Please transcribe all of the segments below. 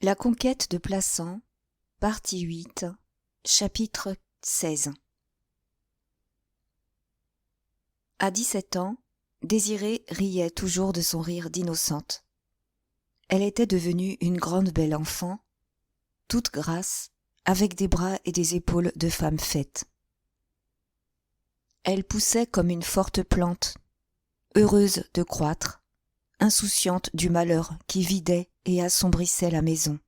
La conquête de Plassans, partie 8, chapitre 16. À 17 ans, Désirée riait toujours de son rire d'innocente. Elle était devenue une grande belle enfant, toute grasse, avec des bras et des épaules de femme faite. Elle poussait comme une forte plante, heureuse de croître, insouciante du malheur qui vidait et assombrissait la maison.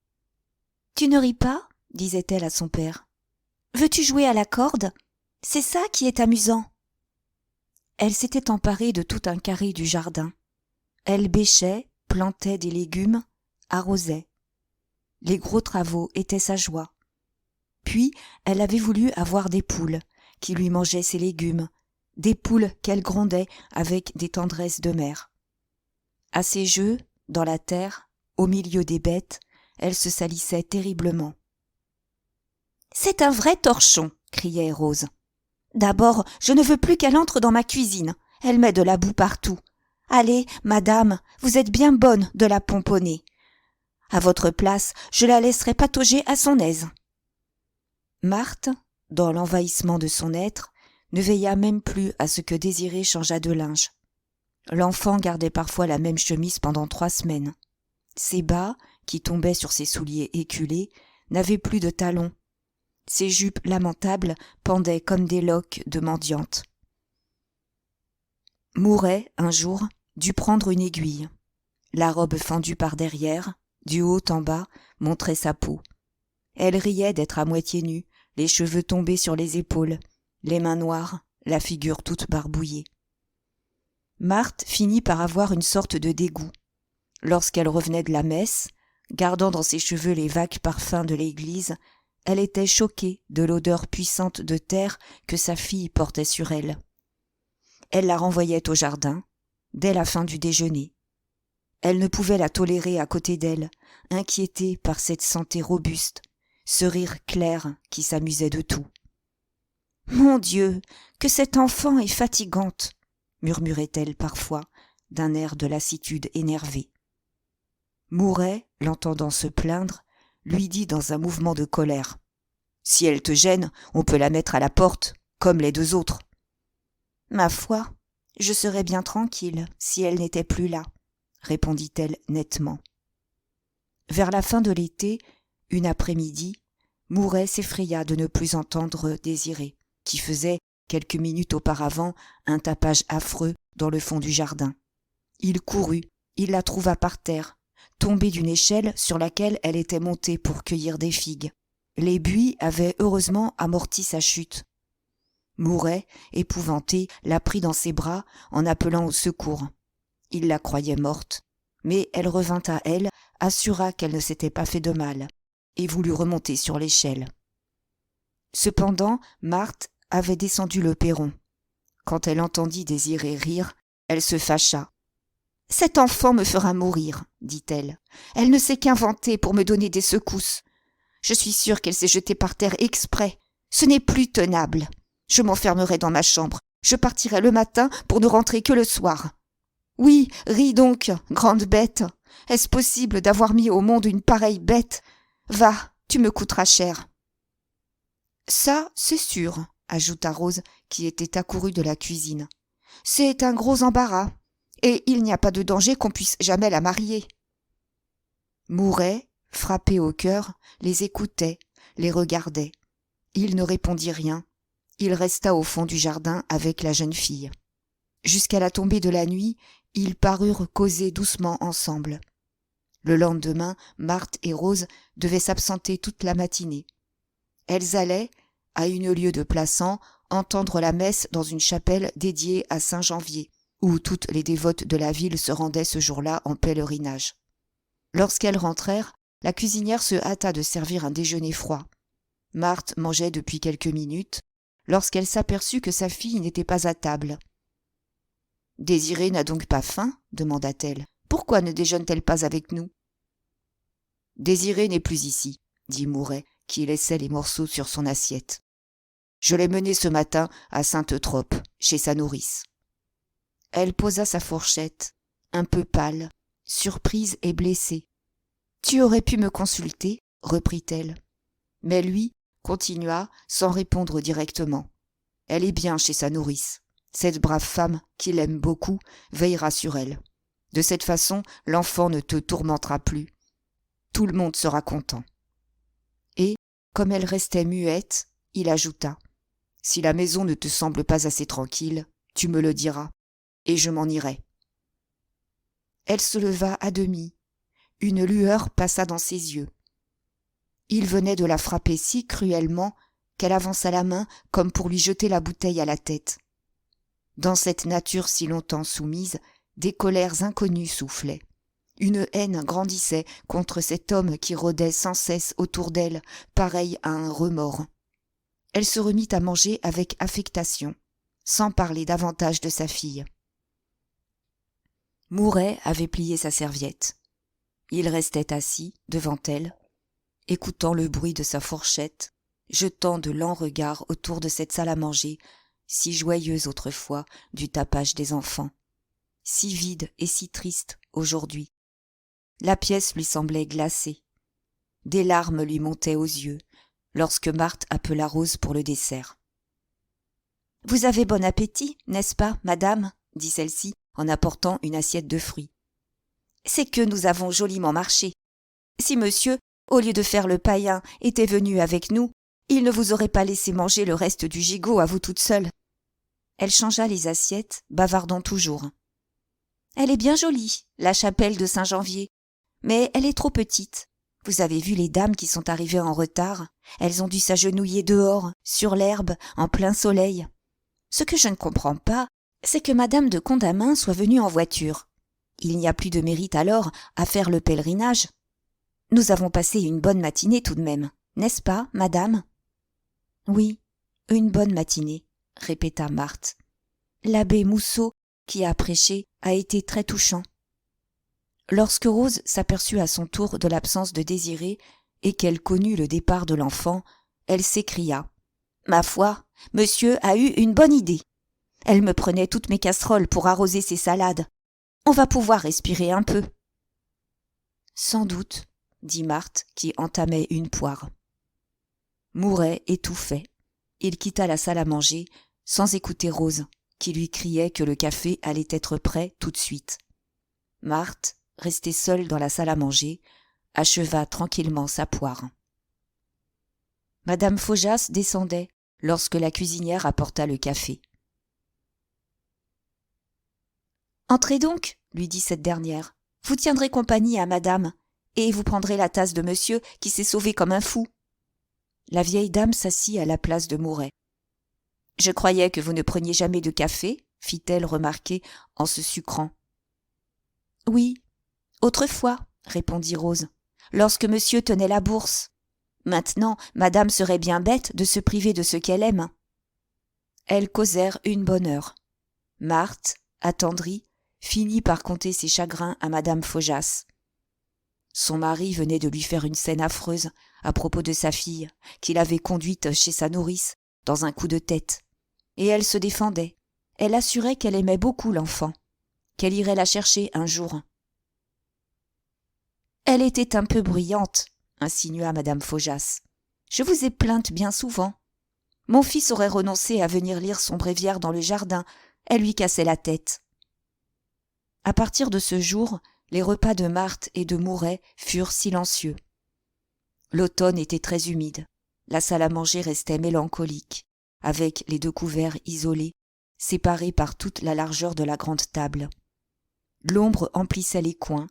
« Tu ne ris pas ?» disait-elle à son père. « Veux-tu jouer à la corde ? C'est ça qui est amusant. » Elle s'était emparée de tout un carré du jardin. Elle bêchait, plantait des légumes, arrosait. Les gros travaux étaient sa joie. Puis elle avait voulu avoir des poules qui lui mangeaient ses légumes, des poules qu'elle grondait avec des tendresses de mère. À ses jeux, dans la terre, au milieu des bêtes, elle se salissait terriblement. « C'est un vrai torchon !» criait Rose. « D'abord, je ne veux plus qu'elle entre dans ma cuisine. Elle met de la boue partout. Allez, madame, vous êtes bien bonne de la pomponner. À votre place, je la laisserai patauger à son aise. » Marthe, dans l'envahissement de son être, ne veilla même plus à ce que Désirée changeât de linge. L'enfant gardait parfois la même chemise pendant 3 semaines. Ses bas, qui tombaient sur ses souliers éculés, n'avaient plus de talons. Ses jupes lamentables pendaient comme des loques de mendiante. Mouret, un jour, dut prendre une aiguille. La robe fendue par derrière, du haut en bas, montrait sa peau. Elle riait d'être à moitié nue, les cheveux tombés sur les épaules, les mains noires, la figure toute barbouillée. Marthe finit par avoir une sorte de dégoût. Lorsqu'elle revenait de la messe, gardant dans ses cheveux les vagues parfums de l'église, elle était choquée de l'odeur puissante de terre que sa fille portait sur elle. Elle la renvoyait au jardin, dès la fin du déjeuner. Elle ne pouvait la tolérer à côté d'elle, inquiétée par cette santé robuste, ce rire clair qui s'amusait de tout. « Mon Dieu, que cette enfant est fatigante !» murmurait-elle parfois, d'un air de lassitude énervée. Mouret, l'entendant se plaindre, lui dit dans un mouvement de colère : « Si elle te gêne, on peut la mettre à la porte, comme les 2 autres. » « Ma foi, je serais bien tranquille si elle n'était plus là, » répondit-elle nettement. Vers la fin de l'été, une après-midi, Mouret s'effraya de ne plus entendre Désirée, qui faisait, quelques minutes auparavant, un tapage affreux dans le fond du jardin. Il courut, il la trouva par terre, tombée d'une échelle sur laquelle elle était montée pour cueillir des figues. Les buis avaient heureusement amorti sa chute. Mouret, épouvanté, la prit dans ses bras en appelant au secours. Il la croyait morte, mais elle revint à elle, assura qu'elle ne s'était pas fait de mal, et voulut remonter sur l'échelle. Cependant, Marthe avait descendu le perron. Quand elle entendit Désirée rire, elle se fâcha. « Cette enfant me fera mourir, » dit-elle. « Elle ne sait qu'inventer pour me donner des secousses. Je suis sûre qu'elle s'est jetée par terre exprès. Ce n'est plus tenable. Je m'enfermerai dans ma chambre. Je partirai le matin pour ne rentrer que le soir. Oui, ris donc, grande bête. Est-ce possible d'avoir mis au monde une pareille bête ? Va, tu me coûteras cher. »« Ça, c'est sûr, » ajouta Rose, qui était accourue de la cuisine. « C'est un gros embarras, et il n'y a pas de danger qu'on puisse jamais la marier. » Mouret, frappé au cœur, les écoutait, les regardait. Il ne répondit rien. Il resta au fond du jardin avec la jeune fille. Jusqu'à la tombée de la nuit, ils parurent causer doucement ensemble. Le lendemain, Marthe et Rose devaient s'absenter toute la matinée. Elles allaient, à une lieue de Plassans, entendre la messe dans une chapelle dédiée à Saint-Janvier, où toutes les dévotes de la ville se rendaient ce jour-là en pèlerinage. Lorsqu'elles rentrèrent, la cuisinière se hâta de servir un déjeuner froid. Marthe mangeait depuis quelques minutes, lorsqu'elle s'aperçut que sa fille n'était pas à table. « Désirée n'a donc pas faim ? » demanda-t-elle. « Pourquoi ne déjeune-t-elle pas avec nous ?»« Désirée n'est plus ici, » dit Mouret, qui laissait les morceaux sur son assiette. « Je l'ai menée ce matin à Sainte-Trope, chez sa nourrice. » Elle posa sa fourchette, un peu pâle, surprise et blessée. Tu aurais pu me consulter, reprit-elle. Mais lui continua sans répondre directement. Elle est bien chez sa nourrice. Cette brave femme, qui l'aime beaucoup, veillera sur elle. De cette façon, l'enfant ne te tourmentera plus. Tout le monde sera content. Et, comme elle restait muette, il ajouta : Si la maison ne te semble pas assez tranquille, tu me le diras, et je m'en irai. Elle se leva à demi. Une lueur passa dans ses yeux. Il venait de la frapper si cruellement qu'elle avança la main comme pour lui jeter la bouteille à la tête. Dans cette nature si longtemps soumise, des colères inconnues soufflaient. Une haine grandissait contre cet homme qui rôdait sans cesse autour d'elle, pareil à un remords. Elle se remit à manger avec affectation, sans parler davantage de sa fille. Mouret avait plié sa serviette. Il restait assis devant elle, écoutant le bruit de sa fourchette, jetant de lents regards autour de cette salle à manger, si joyeuse autrefois du tapage des enfants, si vide et si triste aujourd'hui. La pièce lui semblait glacée. Des larmes lui montaient aux yeux lorsque Marthe appela Rose pour le dessert. « Vous avez bon appétit, n'est-ce pas, madame ?» dit celle-ci en apportant une assiette de fruits. « C'est que nous avons joliment marché. Si monsieur, au lieu de faire le païen, était venu avec nous, il ne vous aurait pas laissé manger le reste du gigot à vous toute seule. » Elle changea les assiettes, bavardant toujours. « Elle est bien jolie, la chapelle de Saint-Janvier, mais elle est trop petite. Vous avez vu les dames qui sont arrivées en retard. Elles ont dû s'agenouiller dehors, sur l'herbe, en plein soleil. Ce que je ne comprends pas, c'est que madame de Condamine soit venue en voiture. Il n'y a plus de mérite alors à faire le pèlerinage. Nous avons passé une bonne matinée tout de même, n'est-ce pas, madame ? » « Oui, une bonne matinée, » répéta Marthe. « L'abbé Mousseau, qui a prêché, a été très touchant. » Lorsque Rose s'aperçut à son tour de l'absence de Désiré et qu'elle connut le départ de l'enfant, elle s'écria : « Ma foi, monsieur a eu une bonne idée. Elle me prenait toutes mes casseroles pour arroser ses salades. On va pouvoir respirer un peu. »« Sans doute, » dit Marthe qui entamait une poire. Mouret étouffait. Il quitta la salle à manger sans écouter Rose, qui lui criait que le café allait être prêt tout de suite. Marthe, restée seule dans la salle à manger, acheva tranquillement sa poire. Madame Faujas descendait lorsque la cuisinière apporta le café. « Entrez donc, lui dit cette dernière. Vous tiendrez compagnie à madame, et vous prendrez la tasse de monsieur qui s'est sauvé comme un fou. » La vieille dame s'assit à la place de Mouret. « Je croyais que vous ne preniez jamais de café, fit-elle remarquer en se sucrant. « Oui, autrefois, répondit Rose, lorsque monsieur tenait la bourse. Maintenant, madame serait bien bête de se priver de ce qu'elle aime. » Elles causèrent une bonne heure. Marthe, attendrie, finit par conter ses chagrins à madame Faujas. Son mari venait de lui faire une scène affreuse à propos de sa fille, qu'il avait conduite chez sa nourrice dans un coup de tête. Et elle se défendait. Elle assurait qu'elle aimait beaucoup l'enfant, qu'elle irait la chercher un jour. « Elle était un peu bruyante, » insinua madame Faujas. « Je vous ai plainte bien souvent. Mon fils aurait renoncé à venir lire son bréviaire dans le jardin, elle lui cassait la tête. » À partir de ce jour, les repas de Marthe et de Mouret furent silencieux. L'automne était très humide. La salle à manger restait mélancolique, avec les deux couverts isolés, séparés par toute la largeur de la grande table. L'ombre emplissait les coins,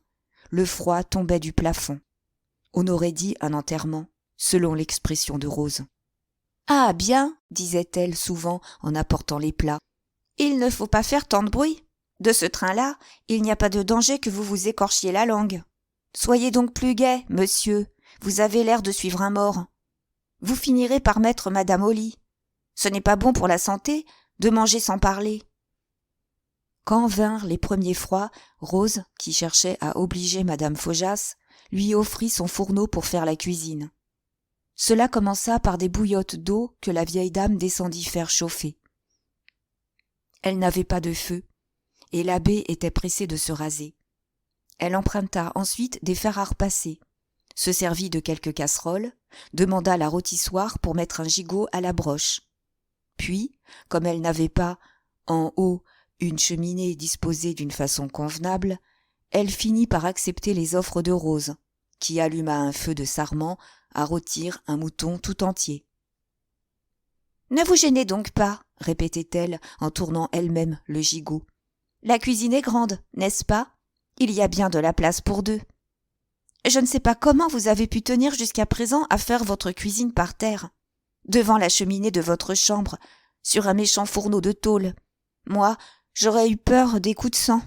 le froid tombait du plafond. On aurait dit un enterrement, selon l'expression de Rose. « Ah bien, disait-elle souvent en apportant les plats, il ne faut pas faire tant de bruit. De ce train-là, il n'y a pas de danger que vous vous écorchiez la langue. Soyez donc plus gai, monsieur, vous avez l'air de suivre un mort. Vous finirez par mettre madame au lit. Ce n'est pas bon pour la santé de manger sans parler. » Quand vinrent les premiers froids, Rose, qui cherchait à obliger madame Faujas, lui offrit son fourneau pour faire la cuisine. Cela commença par des bouillottes d'eau que la vieille dame descendit faire chauffer. Elle n'avait pas de feu, et l'abbé était pressé de se raser. Elle emprunta ensuite des fers à repasser, se servit de quelques casseroles, demanda la rôtissoire pour mettre un gigot à la broche. Puis, comme elle n'avait pas, en haut, une cheminée disposée d'une façon convenable, elle finit par accepter les offres de Rose, qui alluma un feu de sarment à rôtir un mouton tout entier. « Ne vous gênez donc pas, répétait-elle en tournant elle-même le gigot. La cuisine est grande, n'est-ce pas? Il y a bien de la place pour deux. Je ne sais pas comment vous avez pu tenir jusqu'à présent à faire votre cuisine par terre, devant la cheminée de votre chambre, sur un méchant fourneau de tôle. Moi, j'aurais eu peur des coups de sang.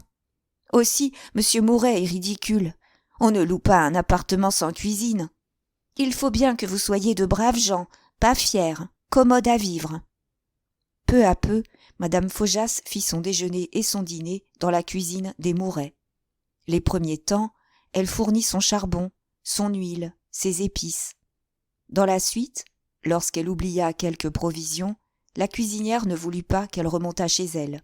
Aussi, M. Mouret est ridicule. On ne loue pas un appartement sans cuisine. Il faut bien que vous soyez de braves gens, pas fiers, commodes à vivre. » Peu à peu, Madame Faujas fit son déjeuner et son dîner dans la cuisine des Mouret. Les premiers temps, elle fournit son charbon, son huile, ses épices. Dans la suite, lorsqu'elle oublia quelques provisions, la cuisinière ne voulut pas qu'elle remontât chez elle.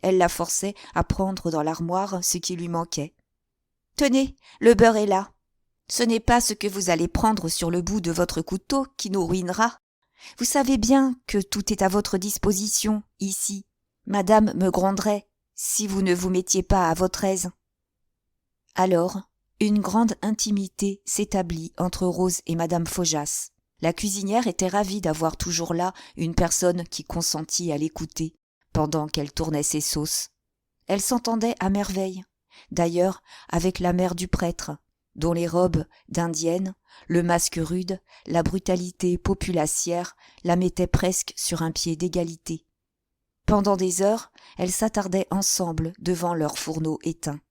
Elle la forçait à prendre dans l'armoire ce qui lui manquait. « Tenez, le beurre est là. Ce n'est pas ce que vous allez prendre sur le bout de votre couteau qui nous ruinera. Vous savez bien que tout est à votre disposition, ici. Madame me gronderait si vous ne vous mettiez pas à votre aise. » Alors, une grande intimité s'établit entre Rose et Madame Faujas. La cuisinière était ravie d'avoir toujours là une personne qui consentit à l'écouter pendant qu'elle tournait ses sauces. Elle s'entendait à merveille, d'ailleurs avec la mère du prêtre, dont les robes d'indienne, le masque rude, la brutalité populacière la mettaient presque sur un pied d'égalité. Pendant des heures, elles s'attardaient ensemble devant leur fourneau éteint.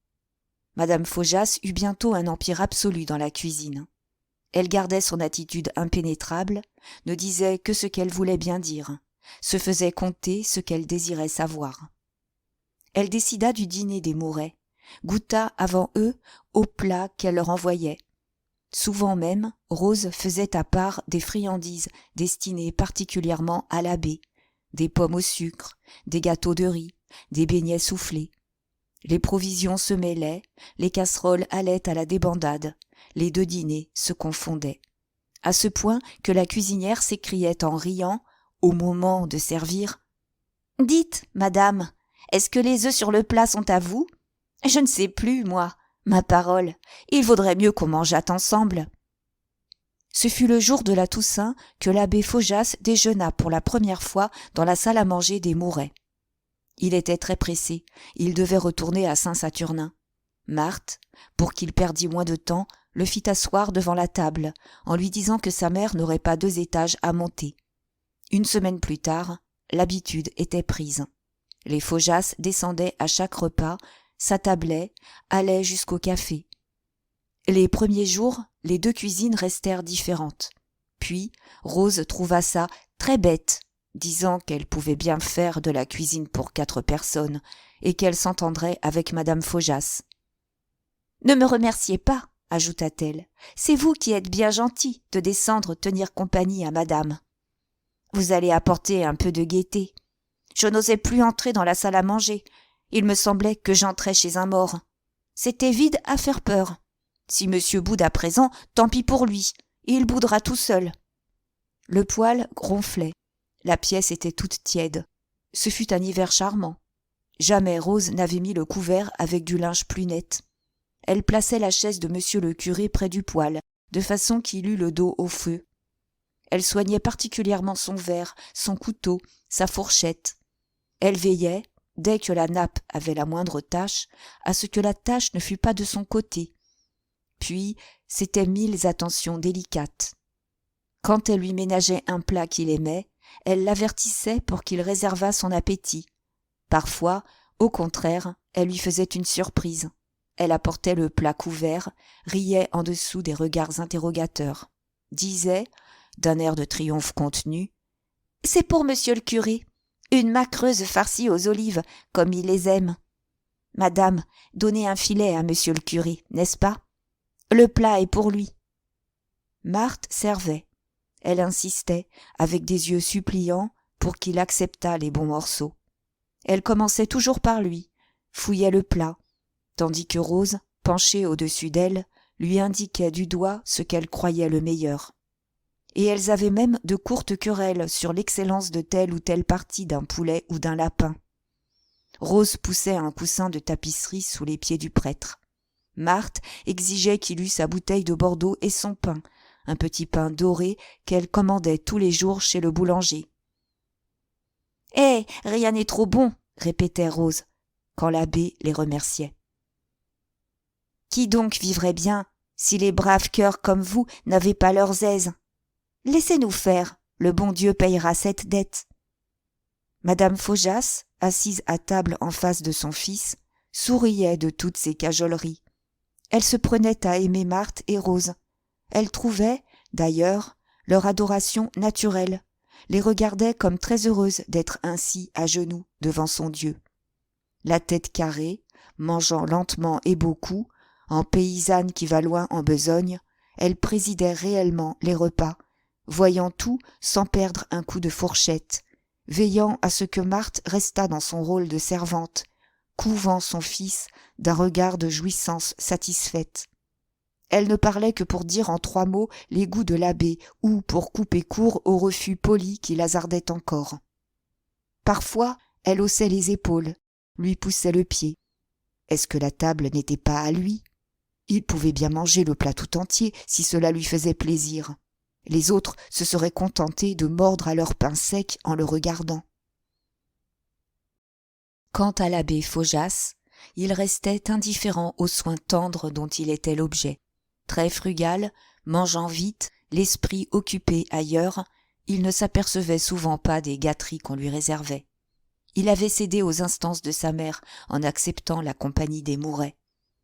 Madame Faujas eut bientôt un empire absolu dans la cuisine. Elle gardait son attitude impénétrable, ne disait que ce qu'elle voulait bien dire, se faisait conter ce qu'elle désirait savoir. Elle décida du dîner des Mouret, goûta avant eux aux plats qu'elle leur envoyait. Souvent même, Rose faisait à part des friandises destinées particulièrement à l'abbé, des pommes au sucre, des gâteaux de riz, des beignets soufflés. Les provisions se mêlaient, les casseroles allaient à la débandade, les deux dîners se confondaient. À ce point que la cuisinière s'écriait en riant, au moment de servir: « Dites, madame, est-ce que les œufs sur le plat sont à vous? Je ne sais plus, moi. Ma parole, il vaudrait mieux qu'on mangeât ensemble. » Ce fut le jour de la Toussaint que l'abbé Faujas déjeuna pour la première fois dans la salle à manger des Mouret. Il était très pressé, il devait retourner à Saint-Saturnin. Marthe, pour qu'il perdît moins de temps, le fit asseoir devant la table, en lui disant que sa mère n'aurait pas 2 étages à monter. Une semaine plus tard, l'habitude était prise. Les Faujas descendaient à chaque repas, s'attablaient, allaient jusqu'au café. Les premiers jours, les 2 cuisines restèrent différentes. Puis, Rose trouva ça très bête, disant qu'elle pouvait bien faire de la cuisine pour 4 personnes et qu'elle s'entendrait avec Madame Faujas. « Ne me remerciez pas, » ajouta-t-elle, « c'est vous qui êtes bien gentil de descendre tenir compagnie à madame. Vous allez apporter un peu de gaieté. Je n'osais plus entrer dans la salle à manger. Il me semblait que j'entrais chez un mort. C'était vide à faire peur. Si monsieur boude à présent, tant pis pour lui. Il boudera tout seul. » Le poêle ronflait. La pièce était toute tiède. Ce fut un hiver charmant. Jamais Rose n'avait mis le couvert avec du linge plus net. Elle plaçait la chaise de monsieur le curé près du poêle, de façon qu'il eût le dos au feu. Elle soignait particulièrement son verre, son couteau, sa fourchette. Elle veillait, dès que la nappe avait la moindre tache, à ce que la tache ne fût pas de son côté. Puis, c'étaient 1000 attentions délicates. Quand elle lui ménageait un plat qu'il aimait, elle l'avertissait pour qu'il réservât son appétit. Parfois, au contraire, elle lui faisait une surprise. Elle apportait le plat couvert, riait en dessous des regards interrogateurs, disait, d'un air de triomphe contenu: « C'est pour monsieur le curé, une macreuse farcie aux olives, comme il les aime. Madame, donnez un filet à monsieur le curé, n'est-ce pas? Le plat est pour lui. » Marthe servait. Elle insistait, avec des yeux suppliants, pour qu'il acceptât les bons morceaux. Elle commençait toujours par lui, fouillait le plat, tandis que Rose, penchée au-dessus d'elle, lui indiquaient du doigt ce qu'elles croyaient le meilleur. Et elles avaient même de courtes querelles sur l'excellence de telle ou telle partie d'un poulet ou d'un lapin. Rose poussait un coussin de tapisserie sous les pieds du prêtre. Marthe exigeait qu'il eût sa bouteille de Bordeaux et son pain, un petit pain doré qu'elle commandait tous les jours chez le boulanger. « Eh, rien n'est trop bon !» répétait Rose, quand l'abbé les remerciait. « Qui donc vivrait bien si les braves cœurs comme vous n'avaient pas leurs aises ? Laissez-nous faire, le bon Dieu payera cette dette. » Madame Faujas, assise à table en face de son fils, souriait de toutes ces cajoleries. Elle se prenait à aimer Marthe et Rose. Elle trouvait, d'ailleurs, leur adoration naturelle, les regardait comme très heureuse d'être ainsi à genoux devant son Dieu. La tête carrée, mangeant lentement et beaucoup, en paysanne qui va loin en besogne, elle présidait réellement les repas, voyant tout sans perdre un coup de fourchette, veillant à ce que Marthe restât dans son rôle de servante, couvant son fils d'un regard de jouissance satisfaite. Elle ne parlait que pour dire en 3 mots les goûts de l'abbé ou pour couper court au refus poli qui hasardait encore. Parfois, elle haussait les épaules, lui poussait le pied. Est-ce que la table n'était pas à lui ? Il pouvait bien manger le plat tout entier si cela lui faisait plaisir. Les autres se seraient contentés de mordre à leur pain sec en le regardant. Quant à l'abbé Faujas, il restait indifférent aux soins tendres dont il était l'objet. Très frugal, mangeant vite, l'esprit occupé ailleurs, il ne s'apercevait souvent pas des gâteries qu'on lui réservait. Il avait cédé aux instances de sa mère en acceptant la compagnie des Mouret.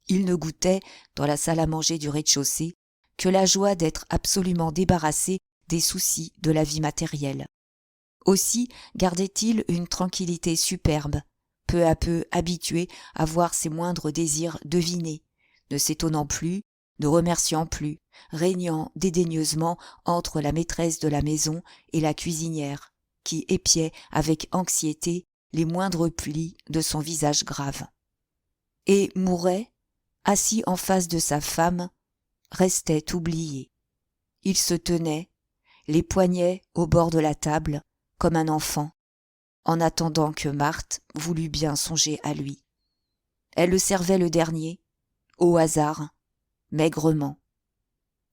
Il ne goûtait, dans la salle à manger du rez-de-chaussée, que la joie d'être absolument débarrassé des soucis de la vie matérielle. Aussi gardait-il une tranquillité superbe, peu à peu habitué à voir ses moindres désirs devinés, ne s'étonnant plus, ne remerciant plus, régnant dédaigneusement entre la maîtresse de la maison et la cuisinière, qui épiait avec anxiété les moindres plis de son visage grave. Et Mouret, assis en face de sa femme, restait oublié. Il se tenait, les poignets au bord de la table, comme un enfant, en attendant que Marthe voulût bien songer à lui. Elle le servait le dernier, au hasard, maigrement.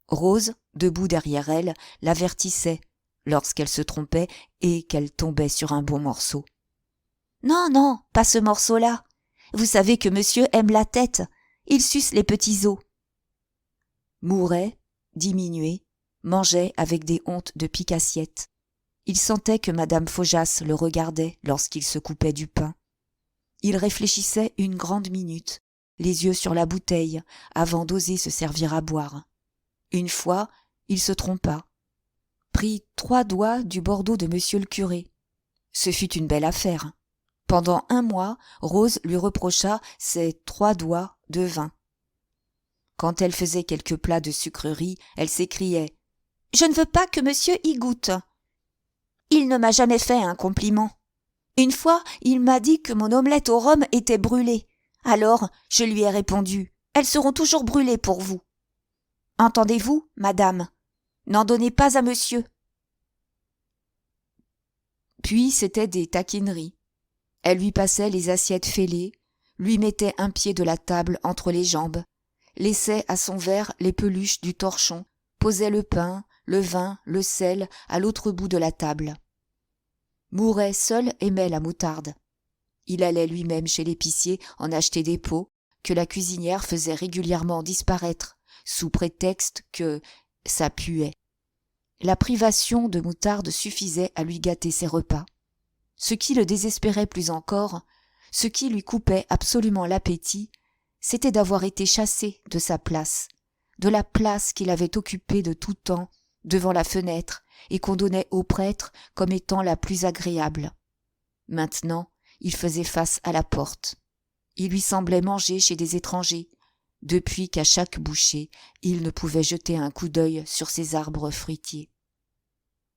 Rose, debout derrière elle, l'avertissait lorsqu'elle se trompait et qu'elle tombait sur un bon morceau. « Non, non, pas ce morceau-là. Vous savez que monsieur aime la tête. Il suce les petits os. » Mouret, diminué, mangeait avec des hontes de pique-assiette. Il sentait que madame Faujas le regardait lorsqu'il se coupait du pain. Il réfléchissait une grande minute, les yeux sur la bouteille, avant d'oser se servir à boire. Une fois, il se trompa, prit 3 doigts du Bordeaux de monsieur le curé. Ce fut une belle affaire. Pendant 1 mois, Rose lui reprocha ses 3 doigts de vin. Quand elle faisait quelques plats de sucreries, elle s'écriait « Je ne veux pas que monsieur y goûte. Il ne m'a jamais fait un compliment. Une fois, il m'a dit que mon omelette au rhum était brûlée. Alors, je lui ai répondu « Elles seront toujours brûlées pour vous. Entendez-vous, madame? N'en donnez pas à monsieur. » Puis c'étaient des taquineries. Elle lui passait les assiettes fêlées, lui mettait un pied de la table entre les jambes, laissait à son verre les peluches du torchon, posait le pain, le vin, le sel à l'autre bout de la table. Mouret seul aimait la moutarde. Il allait lui-même chez l'épicier en acheter des pots que la cuisinière faisait régulièrement disparaître, sous prétexte que ça puait. La privation de moutarde suffisait à lui gâter ses repas. Ce qui le désespérait plus encore, ce qui lui coupait absolument l'appétit, c'était d'avoir été chassé de sa place, de la place qu'il avait occupée de tout temps devant la fenêtre et qu'on donnait au prêtre comme étant la plus agréable. Maintenant, il faisait face à la porte. Il lui semblait manger chez des étrangers, depuis qu'à chaque bouchée, il ne pouvait jeter un coup d'œil sur ses arbres fruitiers.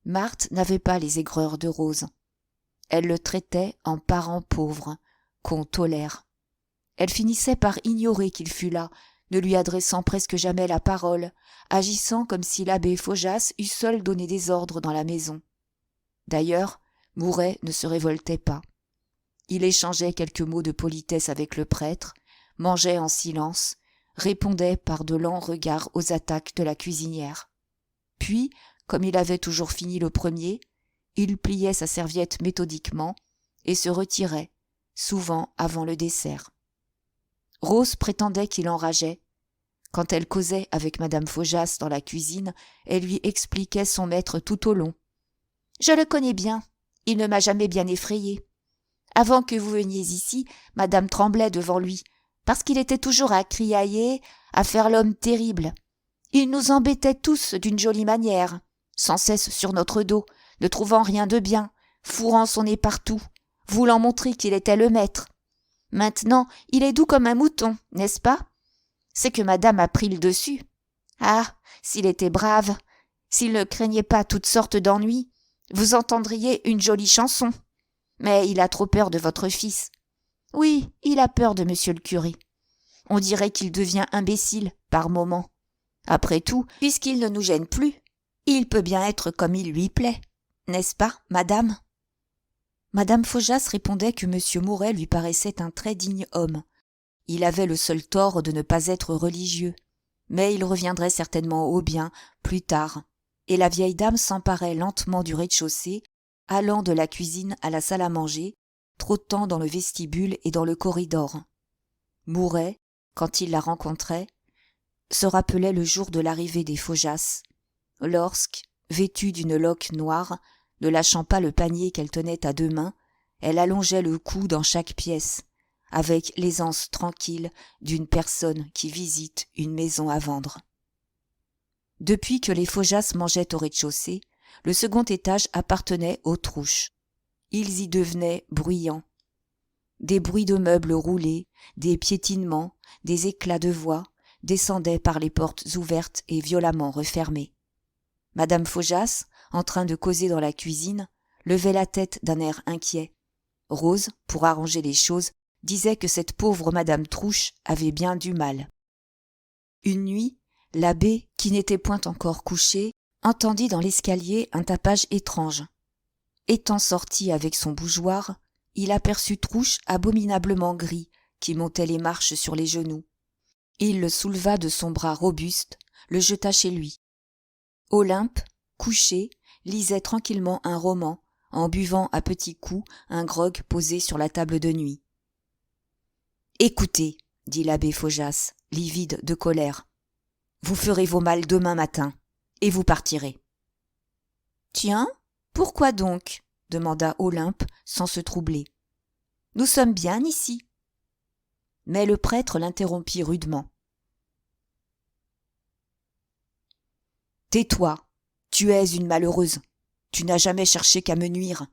Marthe n'avait pas les aigreurs de Rose. Elle le traitait en parent pauvre, qu'on tolère. Elle finissait par ignorer qu'il fût là, ne lui adressant presque jamais la parole, agissant comme si l'abbé Faujas eût seul donné des ordres dans la maison. D'ailleurs, Mouret ne se révoltait pas. Il échangeait quelques mots de politesse avec le prêtre, mangeait en silence, répondait par de lents regards aux attaques de la cuisinière. Puis, comme il avait toujours fini le premier, il pliait sa serviette méthodiquement et se retirait, souvent avant le dessert. Rose prétendait qu'il enrageait. Quand elle causait avec madame Faujas dans la cuisine, elle lui expliquait son maître tout au long. « Je le connais bien, il ne m'a jamais bien effrayé. Avant que vous veniez ici, madame tremblait devant lui, parce qu'il était toujours à criailler, à faire l'homme terrible. Il nous embêtait tous d'une jolie manière, sans cesse sur notre dos, ne trouvant rien de bien, fourrant son nez partout, voulant montrer qu'il était le maître. Maintenant, il est doux comme un mouton, n'est-ce pas? C'est que madame a pris le dessus. Ah, s'il était brave, s'il ne craignait pas toutes sortes d'ennuis, vous entendriez une jolie chanson. Mais il a trop peur de votre fils. Oui, il a peur de monsieur le curé. On dirait qu'il devient imbécile, par moments. Après tout, puisqu'il ne nous gêne plus, il peut bien être comme il lui plaît. N'est-ce pas, madame? Madame Faujas répondait que monsieur Mouret lui paraissait un très digne homme. Il avait le seul tort de ne pas être religieux, mais il reviendrait certainement au bien plus tard, et la vieille dame s'emparait lentement du rez-de-chaussée, allant de la cuisine à la salle à manger, trottant dans le vestibule et dans le corridor. Mouret, quand il la rencontrait, se rappelait le jour de l'arrivée des Faujas, lorsque, vêtue d'une loque noire, ne lâchant pas le panier qu'elle tenait à deux mains, elle allongeait le cou dans chaque pièce, avec l'aisance tranquille d'une personne qui visite une maison à vendre. Depuis que les Faujas mangeaient au rez-de-chaussée, le second étage appartenait aux Trouche. Ils y devenaient bruyants. Des bruits de meubles roulés, des piétinements, des éclats de voix descendaient par les portes ouvertes et violemment refermées. Madame Faujas, en train de causer dans la cuisine, levait la tête d'un air inquiet. Rose, pour arranger les choses, disait que cette pauvre madame Trouche avait bien du mal. Une nuit, l'abbé, qui n'était point encore couché, entendit dans l'escalier un tapage étrange. Étant sorti avec son bougeoir, il aperçut Trouche abominablement gris, qui montait les marches sur les genoux. Il le souleva de son bras robuste, le jeta chez lui. Olympe, couché, lisait tranquillement un roman, en buvant à petits coups un grog posé sur la table de nuit. « Écoutez, dit l'abbé Faujas, livide de colère, vous ferez vos malles demain matin, et vous partirez. »« Tiens, pourquoi donc ?» demanda Olympe sans se troubler. « Nous sommes bien ici. » Mais le prêtre l'interrompit rudement. « Tais-toi, tu es une malheureuse. Tu n'as jamais cherché qu'à me nuire.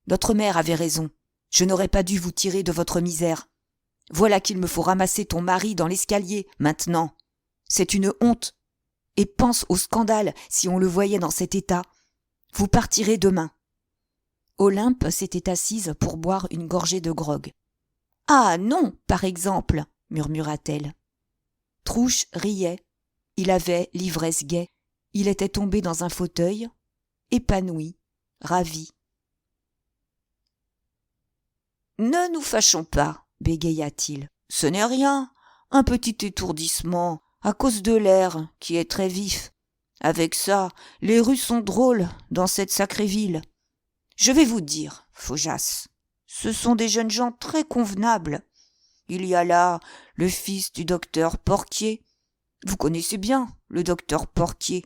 Notre mère avait raison. Je n'aurais pas dû vous tirer de votre misère. Voilà qu'il me faut ramasser ton mari dans l'escalier, maintenant. C'est une honte. Et pense au scandale si on le voyait dans cet état. Vous partirez demain. » Olympe s'était assise pour boire une gorgée de grog. « Ah non, par exemple, » murmura-t-elle. Trouche riait. Il avait l'ivresse gaie. Il était tombé dans un fauteuil, épanoui, ravi. « Ne nous fâchons pas, bégaya-t-il. Ce n'est rien, un petit étourdissement, à cause de l'air qui est très vif. Avec ça, les rues sont drôles dans cette sacrée ville. Je vais vous dire, Faujas, ce sont des jeunes gens très convenables. Il y a là le fils du docteur Porquier. Vous connaissez bien le docteur Porquier.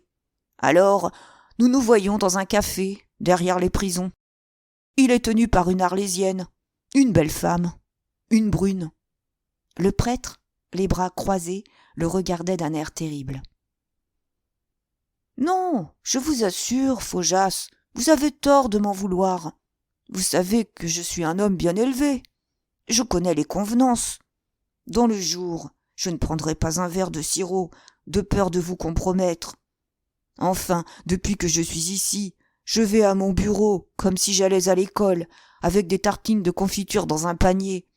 Alors, nous nous voyons dans un café, derrière les prisons. Il est tenu par une Arlésienne, une belle femme, une brune. » Le prêtre, les bras croisés, le regardait d'un air terrible. « Non, je vous assure, Faujas, vous avez tort de m'en vouloir. Vous savez que je suis un homme bien élevé. Je connais les convenances. Dans le jour, je ne prendrai pas un verre de sirop, de peur de vous compromettre. Enfin, depuis que je suis ici, je vais à mon bureau, comme si j'allais à l'école, avec des tartines de confiture dans un panier.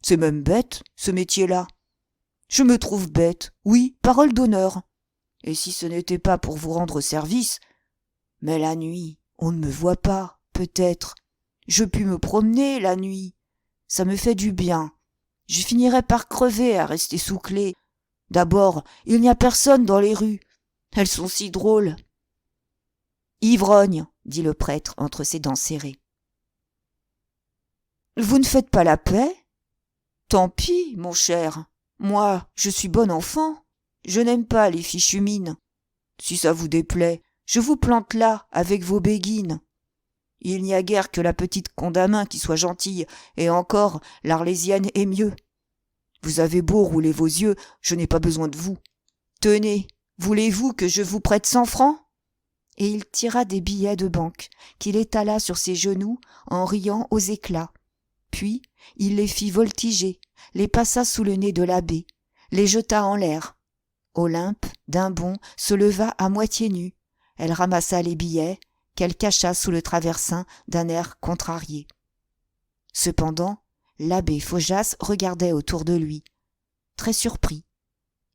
C'est même bête, ce métier-là. Je me trouve bête, oui, parole d'honneur. Et si ce n'était pas pour vous rendre service, mais la nuit, on ne me voit pas, peut-être. Je puis me promener la nuit. Ça me fait du bien. Je finirais par crever à rester sous clé. D'abord, il n'y a personne dans les rues. Elles sont si drôles. Ivrogne, dit le prêtre entre ses dents serrées. Vous ne faites pas la paix? Tant pis, mon cher. Moi, je suis bon enfant. Je n'aime pas les fichues mines. Si ça vous déplaît, je vous plante là, avec vos béguines. Il n'y a guère que la petite Condamine qui soit gentille, et encore, l'Arlésienne est mieux. Vous avez beau rouler vos yeux, je n'ai pas besoin de vous. Tenez, voulez-vous que je vous prête 100 francs? Et il tira des billets de banque, qu'il étala sur ses genoux, en riant aux éclats. Puis, il les fit voltiger, les passa sous le nez de l'abbé, les jeta en l'air. Olympe, d'un bond, se leva à moitié nue. Elle ramassa les billets, qu'elle cacha sous le traversin d'un air contrarié. Cependant, l'abbé Faujas regardait autour de lui, très surpris.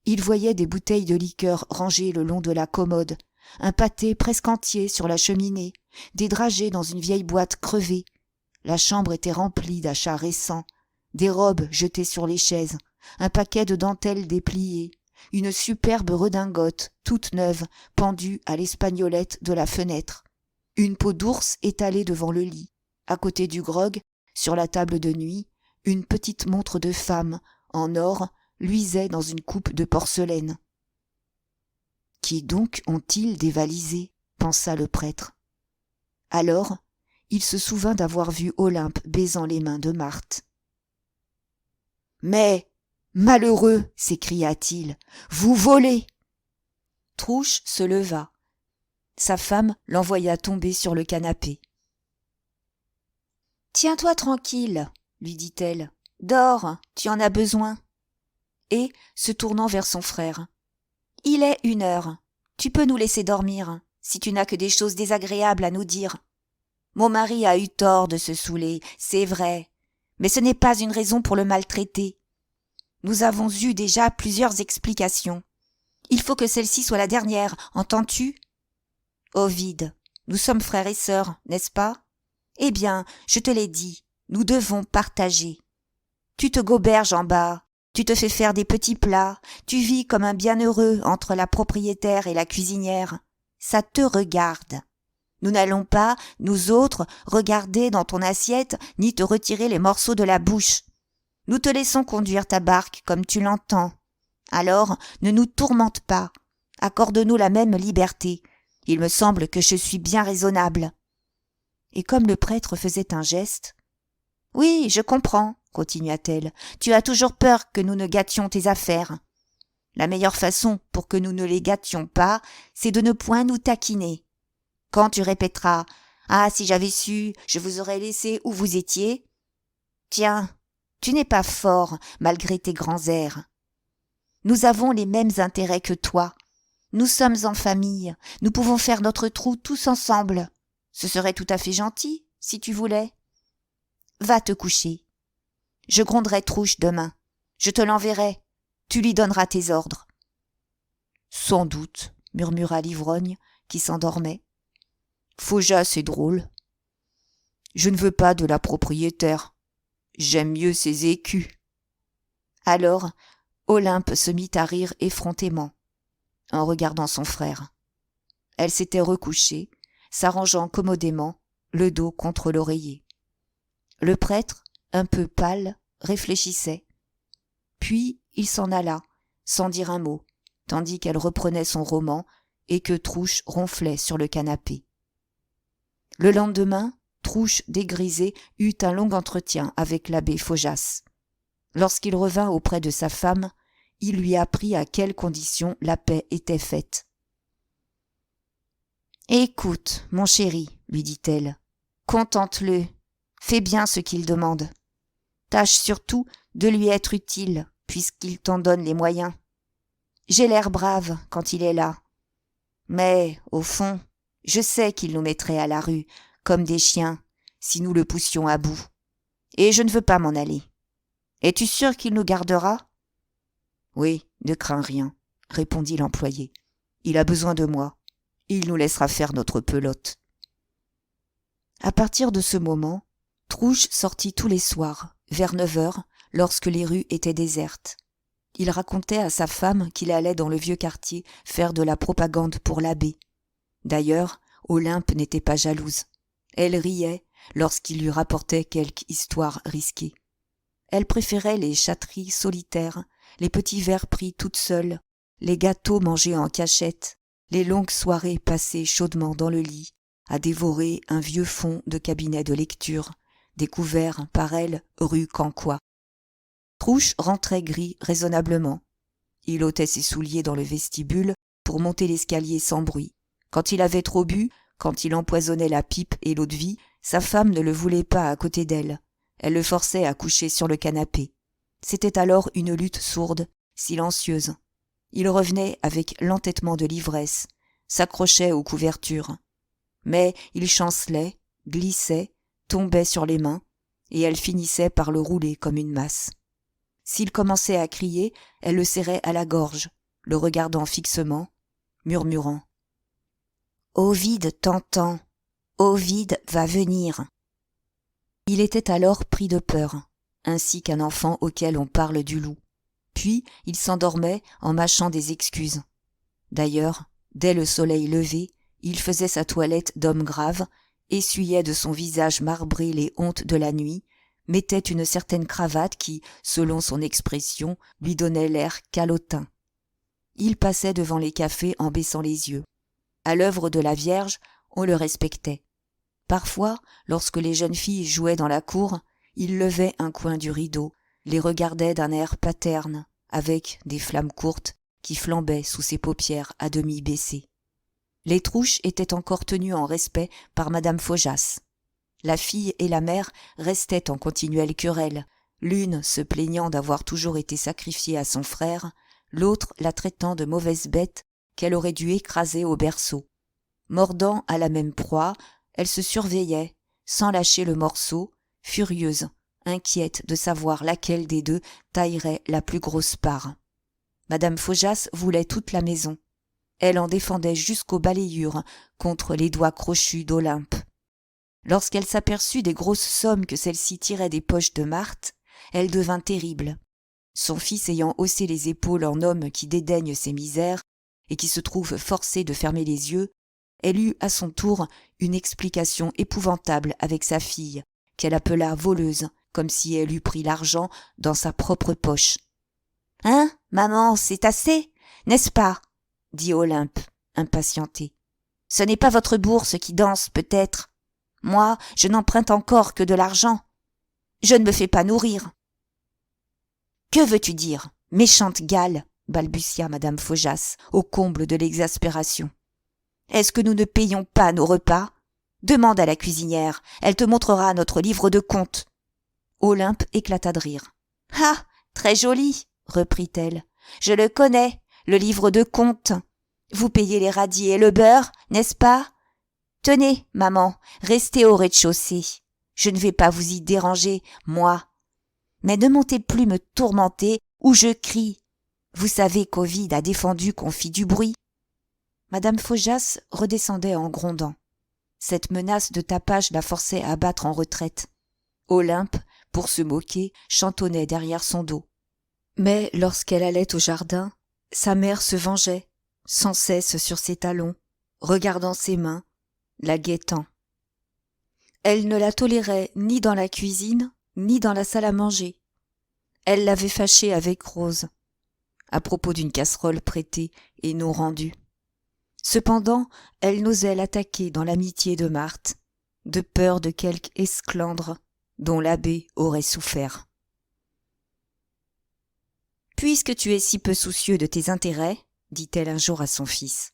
Il voyait des bouteilles de liqueur rangées le long de la commode, un pâté presque entier sur la cheminée, des dragées dans une vieille boîte crevée. La chambre était remplie d'achats récents, des robes jetées sur les chaises, un paquet de dentelles dépliées, une superbe redingote, toute neuve, pendue à l'espagnolette de la fenêtre, une peau d'ours étalée devant le lit, à côté du grog, sur la table de nuit, une petite montre de femme, en or, luisait dans une coupe de porcelaine. Qui donc ont-ils dévalisé? Pensa le prêtre. Alors, il se souvint d'avoir vu Olympe baisant les mains de Marthe. Mais, malheureux, s'écria-t-il, vous volez! Trouche se leva. Sa femme l'envoya tomber sur le canapé. Tiens-toi tranquille, lui dit-elle. Dors, tu en as besoin. Et, se tournant vers son frère. Il est 1h. Tu peux nous laisser dormir, si tu n'as que des choses désagréables à nous dire. Mon mari a eu tort de se saouler, c'est vrai, mais ce n'est pas une raison pour le maltraiter. Nous avons eu déjà plusieurs explications. Il faut que celle-ci soit la dernière, entends-tu? Ovide, nous sommes frères et sœurs, n'est-ce pas? Eh bien, je te l'ai dit, nous devons partager. Tu te goberges en bas, tu te fais faire des petits plats, tu vis comme un bienheureux entre la propriétaire et la cuisinière. Ça te regarde. Nous n'allons pas, nous autres, regarder dans ton assiette ni te retirer les morceaux de la bouche. Nous te laissons conduire ta barque comme tu l'entends. Alors, ne nous tourmente pas. Accorde-nous la même liberté. Il me semble que je suis bien raisonnable. Et comme le prêtre faisait un geste, « Oui, je comprends, continua-t-elle, tu as toujours peur que nous ne gâtions tes affaires. La meilleure façon pour que nous ne les gâtions pas, c'est de ne point nous taquiner. Quand tu répéteras « Ah, si j'avais su, je vous aurais laissé où vous étiez », tiens, tu n'es pas fort malgré tes grands airs. Nous avons les mêmes intérêts que toi. Nous sommes en famille, nous pouvons faire notre trou tous ensemble. Ce serait tout à fait gentil, si tu voulais. Va te coucher. Je gronderai Trouche demain. Je te l'enverrai. Tu lui donneras tes ordres. Sans doute, murmura l'ivrogne, qui s'endormait. Faujas, c'est drôle. Je ne veux pas de la propriétaire. J'aime mieux ses écus. Alors, Olympe se mit à rire effrontément, en regardant son frère. Elle s'était recouchée, s'arrangeant commodément, le dos contre l'oreiller. Le prêtre, un peu pâle, réfléchissait. Puis il s'en alla, sans dire un mot, tandis qu'elle reprenait son roman et que Trouche ronflait sur le canapé. Le lendemain, Trouche, dégrisé, eut un long entretien avec l'abbé Faujas. Lorsqu'il revint auprès de sa femme, il lui apprit à quelles conditions la paix était faite. « Écoute, mon chéri, lui dit-elle, contente-le, fais bien ce qu'il demande. Tâche surtout de lui être utile, puisqu'il t'en donne les moyens. J'ai l'air brave quand il est là. Mais, au fond, je sais qu'il nous mettrait à la rue, comme des chiens, si nous le poussions à bout. Et je ne veux pas m'en aller. Es-tu sûr qu'il nous gardera ? Oui, ne crains rien, répondit l'employé. Il a besoin de moi. Il nous laissera faire notre pelote. À partir de ce moment, Trouche sortit tous les soirs, vers 9 heures, lorsque les rues étaient désertes. Il racontait à sa femme qu'il allait dans le vieux quartier faire de la propagande pour l'abbé. D'ailleurs, Olympe n'était pas jalouse. Elle riait lorsqu'il lui rapportait quelque histoire risquée. Elle préférait les chatteries solitaires, les petits verres pris toute seule, les gâteaux mangés en cachette, les longues soirées passées chaudement dans le lit, à dévorer un vieux fond de cabinet de lecture, découvert par elle rue Canquois. Trouche rentrait gris raisonnablement. Il ôtait ses souliers dans le vestibule pour monter l'escalier sans bruit. Quand il avait trop bu, quand il empoisonnait la pipe et l'eau-de-vie, sa femme ne le voulait pas à côté d'elle. Elle le forçait à coucher sur le canapé. C'était alors une lutte sourde, silencieuse. Il revenait avec l'entêtement de l'ivresse, s'accrochait aux couvertures. Mais il chancelait, glissait, tombait sur les mains, et elle finissait par le rouler comme une masse. S'il commençait à crier, elle le serrait à la gorge, le regardant fixement, murmurant « Ovide t'entend, Ovide va venir ». Il était alors pris de peur, ainsi qu'un enfant auquel on parle du loup. Puis il s'endormait en mâchant des excuses. D'ailleurs, dès le soleil levé, il faisait sa toilette d'homme grave, essuyait de son visage marbré les hontes de la nuit, mettait une certaine cravate qui, selon son expression, lui donnait l'air calotin. Il passait devant les cafés en baissant les yeux. À l'œuvre de la Vierge, on le respectait. Parfois, lorsque les jeunes filles jouaient dans la cour, il levait un coin du rideau, les regardait d'un air paterne, avec des flammes courtes qui flambaient sous ses paupières à demi baissées. Les Trouches étaient encore tenues en respect par madame Faujas. La fille et la mère restaient en continuelle querelle, l'une se plaignant d'avoir toujours été sacrifiée à son frère, l'autre la traitant de mauvaise bête qu'elle aurait dû écraser au berceau. Mordant à la même proie, elle se surveillait, sans lâcher le morceau, furieuse, inquiète de savoir laquelle des deux taillerait la plus grosse part. Madame Faujas voulait toute la maison. Elle en défendait jusqu'aux balayures contre les doigts crochus d'Olympe. Lorsqu'elle s'aperçut des grosses sommes que celle-ci tirait des poches de Marthe, elle devint terrible. Son fils ayant haussé les épaules en homme qui dédaigne ses misères et qui se trouve forcé de fermer les yeux, elle eut à son tour une explication épouvantable avec sa fille, qu'elle appela voleuse, comme si elle eût pris l'argent dans sa propre poche. « Hein, maman, c'est assez, n'est-ce pas ?» dit Olympe, impatientée. « Ce n'est pas votre bourse qui danse, peut-être. Moi, je n'emprunte encore que de l'argent. Je ne me fais pas nourrir. »« Que veux-tu dire, méchante gale ?» balbutia madame Faujas, au comble de l'exaspération. « Est-ce que nous ne payons pas nos repas ? Demande à la cuisinière, elle te montrera notre livre de comptes. » Olympe éclata de rire. « Ah, très joli !» reprit-elle. « Je le connais, le livre de comptes. Vous payez les radis et le beurre, n'est-ce pas ? Tenez, maman, restez au rez-de-chaussée. Je ne vais pas vous y déranger, moi. Mais ne montez plus me tourmenter ou je crie. Vous savez qu'Ovide a défendu qu'on fît du bruit. » Madame Faujas redescendait en grondant. Cette menace de tapage la forçait à battre en retraite. Olympe, pour se moquer, chantonnait derrière son dos. Mais lorsqu'elle allait au jardin, sa mère se vengeait, sans cesse sur ses talons, regardant ses mains, la guettant. Elle ne la tolérait ni dans la cuisine, ni dans la salle à manger. Elle l'avait fâchée avec Rose, à propos d'une casserole prêtée et non rendue. Cependant, elle n'osait l'attaquer dans l'amitié de Marthe, de peur de quelque esclandre dont l'abbé aurait souffert. « Puisque tu es si peu soucieux de tes intérêts, dit-elle un jour à son fils,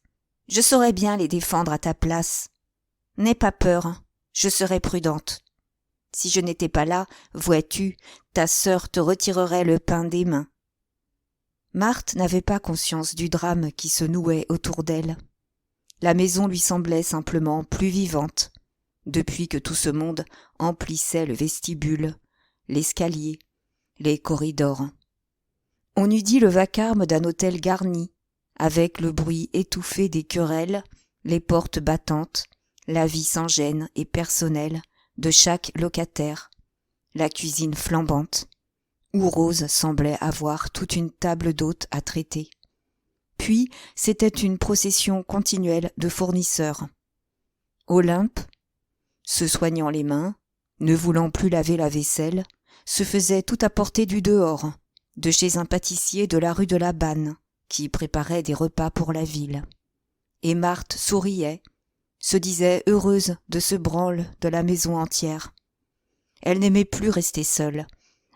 je saurais bien les défendre à ta place. N'aie pas peur, je serai prudente. Si je n'étais pas là, vois-tu, ta sœur te retirerait le pain des mains. » Marthe n'avait pas conscience du drame qui se nouait autour d'elle. La maison lui semblait simplement plus vivante, depuis que tout ce monde emplissait le vestibule, l'escalier, les corridors. On eût dit le vacarme d'un hôtel garni, avec le bruit étouffé des querelles, les portes battantes, la vie sans gêne et personnelle de chaque locataire, la cuisine flambante, où Rose semblait avoir toute une table d'hôtes à traiter. Puis c'était une procession continuelle de fournisseurs. Olympe, se soignant les mains, ne voulant plus laver la vaisselle, se faisait tout apporter du dehors, de chez un pâtissier de la rue de la Banne, qui préparait des repas pour la ville. Et Marthe souriait, se disait heureuse de ce branle de la maison entière. Elle n'aimait plus rester seule,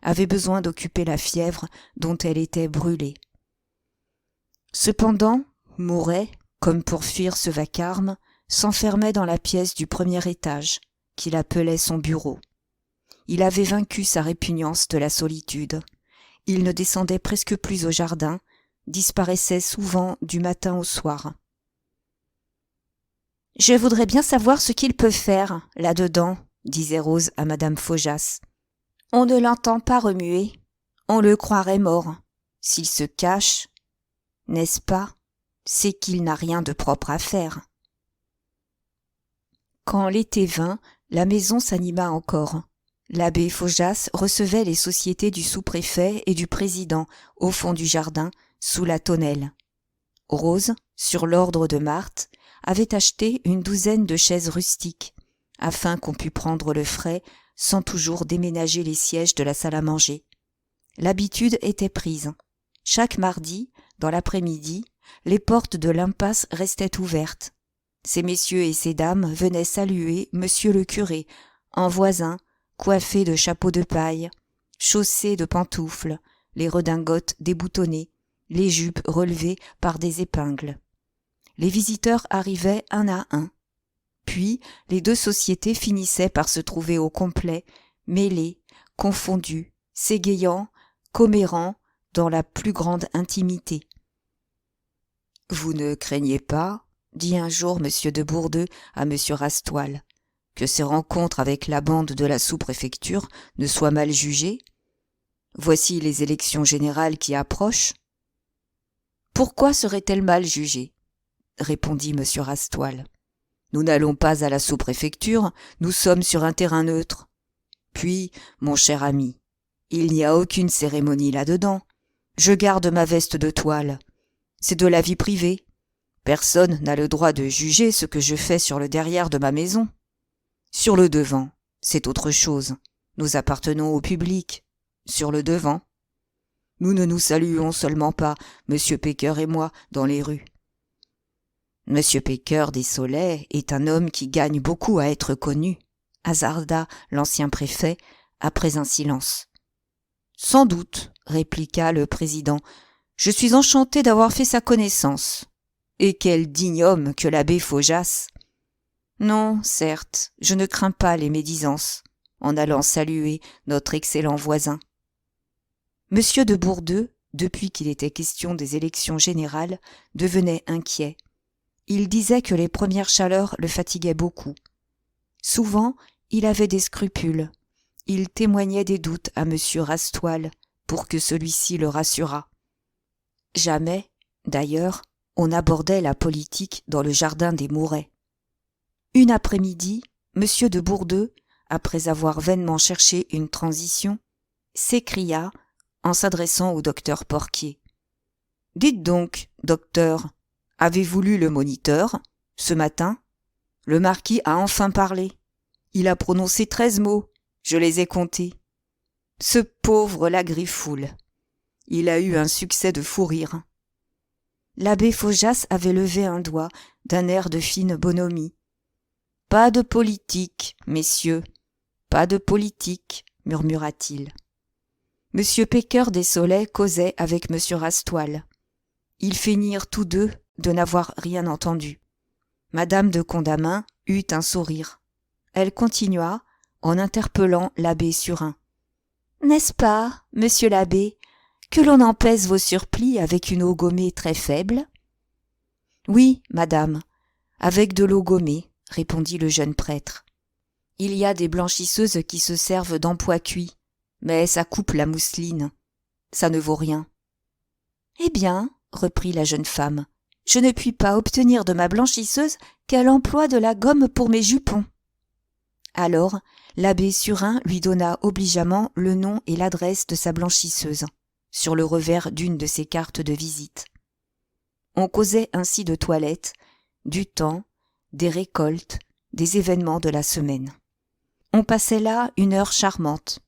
avait besoin d'occuper la fièvre dont elle était brûlée. Cependant, Mouret, comme pour fuir ce vacarme, s'enfermait dans la pièce du premier étage, qu'il appelait son bureau. Il avait vaincu sa répugnance de la solitude. Il ne descendait presque plus au jardin, disparaissait souvent du matin au soir. « Je voudrais bien savoir ce qu'il peut faire, là-dedans, » disait Rose à madame Faujas. « On ne l'entend pas remuer. On le croirait mort. S'il se cache, n'est-ce pas, c'est qu'il n'a rien de propre à faire. » Quand l'été vint, la maison s'anima encore. L'abbé Faujas recevait les sociétés du sous-préfet et du président au fond du jardin, sous la tonnelle. Rose, sur l'ordre de Marthe, avait acheté une douzaine de chaises rustiques, afin qu'on pût prendre le frais sans toujours déménager les sièges de la salle à manger. L'habitude était prise. Chaque mardi, dans l'après-midi, les portes de l'impasse restaient ouvertes. Ces messieurs et ces dames venaient saluer monsieur le curé, en voisin, coiffé de chapeaux de paille, chaussé de pantoufles, les redingotes déboutonnées, les jupes relevées par des épingles. Les visiteurs arrivaient un à un. Puis les deux sociétés finissaient par se trouver au complet, mêlées, confondues, s'égayant, commérant dans la plus grande intimité. « Vous ne craignez pas, » dit un jour M. de Bourdeux à M. Rastoil, « que ces rencontres avec la bande de la sous-préfecture ne soient mal jugées? Voici les élections générales qui approchent. » « Pourquoi seraient-elles mal jugées ?» répondit M. Rastoil. « Nous n'allons pas à la sous-préfecture, nous sommes sur un terrain neutre. Puis, mon cher ami, il n'y a aucune cérémonie là-dedans. Je garde ma veste de toile. C'est de la vie privée. Personne n'a le droit de juger ce que je fais sur le derrière de ma maison. Sur le devant, c'est autre chose. Nous appartenons au public. Sur le devant. Nous ne nous saluons seulement pas, monsieur Pecqueur et moi, dans les rues. Monsieur Pecqueur des Soleils est un homme qui gagne beaucoup à être connu, hasarda l'ancien préfet, après un silence. Sans doute, répliqua le président, je suis enchanté d'avoir fait sa connaissance. Et quel digne homme que l'abbé Faujas. Non, certes, je ne crains pas les médisances, en allant saluer notre excellent voisin. Monsieur de Bourdeaux, depuis qu'il était question des élections générales, devenait inquiet. Il disait que les premières chaleurs le fatiguaient beaucoup. Souvent, il avait des scrupules. Il témoignait des doutes à monsieur Rastoil pour que celui-ci le rassurât. Jamais, d'ailleurs, on n'abordait la politique dans le jardin des Mouret. Une après-midi, monsieur de Bourdeaux, après avoir vainement cherché une transition, s'écria en s'adressant au docteur Porquier. « Dites donc, docteur, avez-vous lu le Moniteur, ce matin? Le marquis a enfin parlé. Il a prononcé 13 mots, je les ai comptés. Ce pauvre Lagriffoul, il a eu un succès de fou rire. » L'abbé Faujas avait levé un doigt d'un air de fine bonhomie. « Pas de politique, messieurs, pas de politique, » murmura-t-il. Monsieur Pecqueur des Soleils causait avec monsieur Rastoil. Ils feignirent tous deux de n'avoir rien entendu. Madame de Condamine eut un sourire. Elle continua en interpellant l'abbé Surin. « N'est-ce pas, monsieur l'abbé, que l'on empèse vos surplis avec une eau gommée très faible ?»« Oui, madame, avec de l'eau gommée, » répondit le jeune prêtre. « Il y a des blanchisseuses qui se servent d'empois cuits, mais ça coupe la mousseline. Ça ne vaut rien. Eh bien, reprit la jeune femme, je ne puis pas obtenir de ma blanchisseuse qu'elle emploie de la gomme pour mes jupons. Alors, l'abbé Surin lui donna obligeamment le nom et l'adresse de sa blanchisseuse, sur le revers d'une de ses cartes de visite. On causait ainsi de toilette, du temps, des récoltes, des événements de la semaine. On passait là une heure charmante.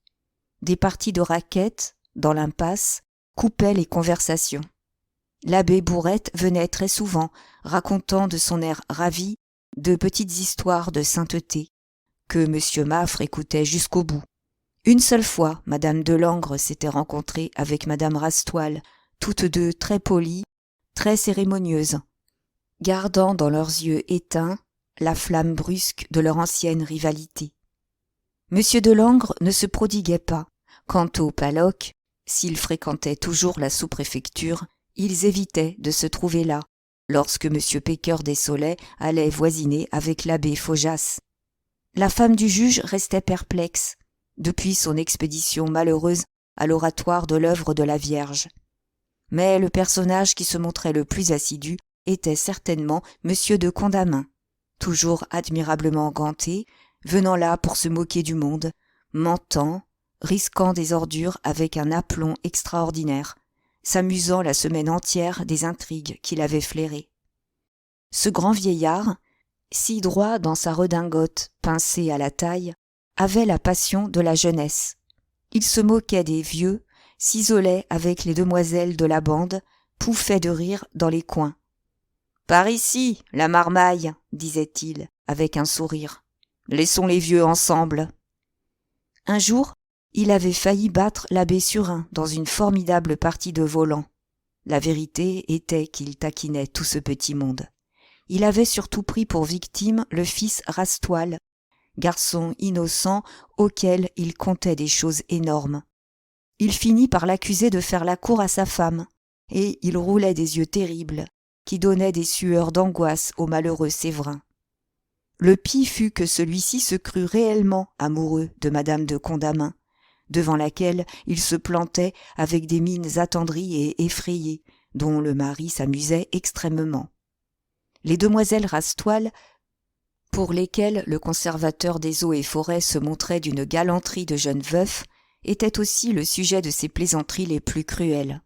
Des parties de raquettes, dans l'impasse, coupaient les conversations. L'abbé Bourrette venait très souvent, racontant de son air ravi de petites histoires de sainteté, que M. Maffre écoutait jusqu'au bout. Une seule fois, Madame Delangre s'était rencontrée avec Madame Rastoil, toutes deux très polies, très cérémonieuses, gardant dans leurs yeux éteints la flamme brusque de leur ancienne rivalité. M. Delangre ne se prodiguait pas. Quant aux Paloc, s'ils fréquentaient toujours la sous-préfecture, ils évitaient de se trouver là, lorsque M. Pécœur des Soleils allait voisiner avec l'abbé Faujas. La femme du juge restait perplexe, depuis son expédition malheureuse à l'oratoire de l'œuvre de la Vierge. Mais le personnage qui se montrait le plus assidu était certainement M. de Condamine, toujours admirablement ganté, venant là pour se moquer du monde, mentant, risquant des ordures avec un aplomb extraordinaire, s'amusant la semaine entière des intrigues qu'il avait flairées. Ce grand vieillard, si droit dans sa redingote pincée à la taille, avait la passion de la jeunesse. Il se moquait des vieux, s'isolait avec les demoiselles de la bande, pouffait de rire dans les coins. « Par ici, la marmaille, disait-il, avec un sourire. Laissons les vieux ensemble. » Un jour, il avait failli battre l'abbé Surin dans une formidable partie de volant. La vérité était qu'il taquinait tout ce petit monde. Il avait surtout pris pour victime le fils Rastoil, garçon innocent auquel il contait des choses énormes. Il finit par l'accuser de faire la cour à sa femme, et il roulait des yeux terribles, qui donnaient des sueurs d'angoisse au malheureux Séverin. Le pis fut que celui-ci se crut réellement amoureux de Madame de Condamine, devant laquelle il se plantait avec des mines attendries et effrayées, dont le mari s'amusait extrêmement. Les demoiselles Rastoil, pour lesquelles le conservateur des eaux et forêts se montrait d'une galanterie de jeune veuf, étaient aussi le sujet de ses plaisanteries les plus cruelles.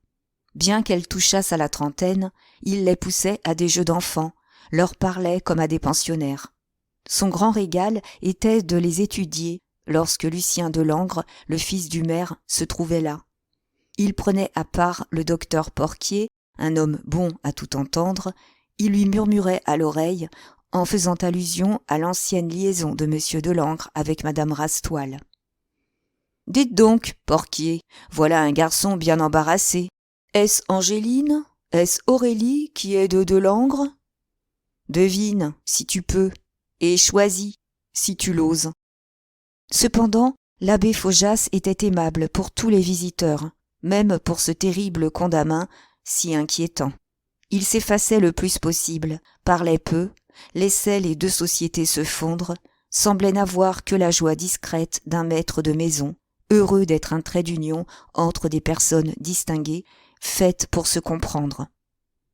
Bien qu'elles touchassent à la trentaine, il les poussait à des jeux d'enfants, leur parlait comme à des pensionnaires. Son grand régal était de les étudier lorsque Lucien Delangre, le fils du maire, se trouvait là. Il prenait à part le docteur Porquier, un homme bon à tout entendre, il lui murmurait à l'oreille, en faisant allusion à l'ancienne liaison de M. Delangre avec Madame Rastoil. « Dites donc, Porquier, voilà un garçon bien embarrassé. Est-ce Angéline? Est-ce Aurélie qui est de Delangre? Devine, si tu peux, et choisis, si tu l'oses. » Cependant, l'abbé Faujas était aimable pour tous les visiteurs, même pour ce terrible Condamine si inquiétant. Il s'effaçait le plus possible, parlait peu, laissait les deux sociétés se fondre, semblait n'avoir que la joie discrète d'un maître de maison, heureux d'être un trait d'union entre des personnes distinguées, faites pour se comprendre.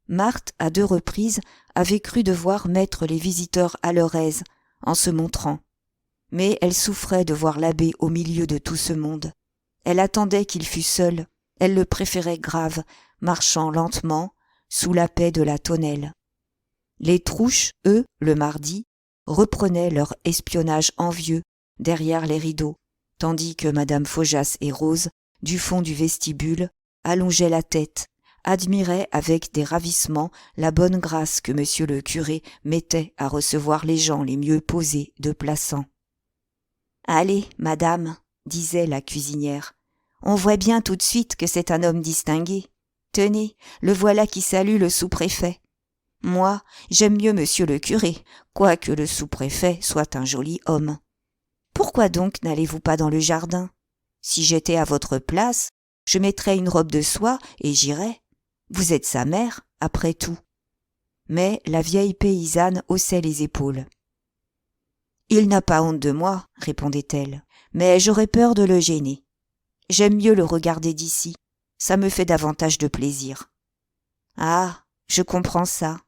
Marthe, à 2 reprises, avait cru devoir mettre les visiteurs à leur aise, en se montrant. Mais elle souffrait de voir l'abbé au milieu de tout ce monde. Elle attendait qu'il fût seul, elle le préférait grave, marchant lentement, sous la paix de la tonnelle. Les Trouches, eux, le mardi, reprenaient leur espionnage envieux derrière les rideaux, tandis que Madame Faujas et Rose, du fond du vestibule, allongeaient la tête, admiraient avec des ravissements la bonne grâce que monsieur le curé mettait à recevoir les gens les mieux posés de Plassans. « Allez, madame, disait la cuisinière, on voit bien tout de suite que c'est un homme distingué. Tenez, le voilà qui salue le sous-préfet. Moi, j'aime mieux monsieur le curé, quoique le sous-préfet soit un joli homme. Pourquoi donc n'allez-vous pas dans le jardin? Si j'étais à votre place, je mettrais une robe de soie et j'irais. Vous êtes sa mère, après tout. » Mais la vieille paysanne haussait les épaules. « Il n'a pas honte de moi, répondait-elle, mais j'aurais peur de le gêner. J'aime mieux le regarder d'ici, ça me fait davantage de plaisir. Ah, je comprends ça.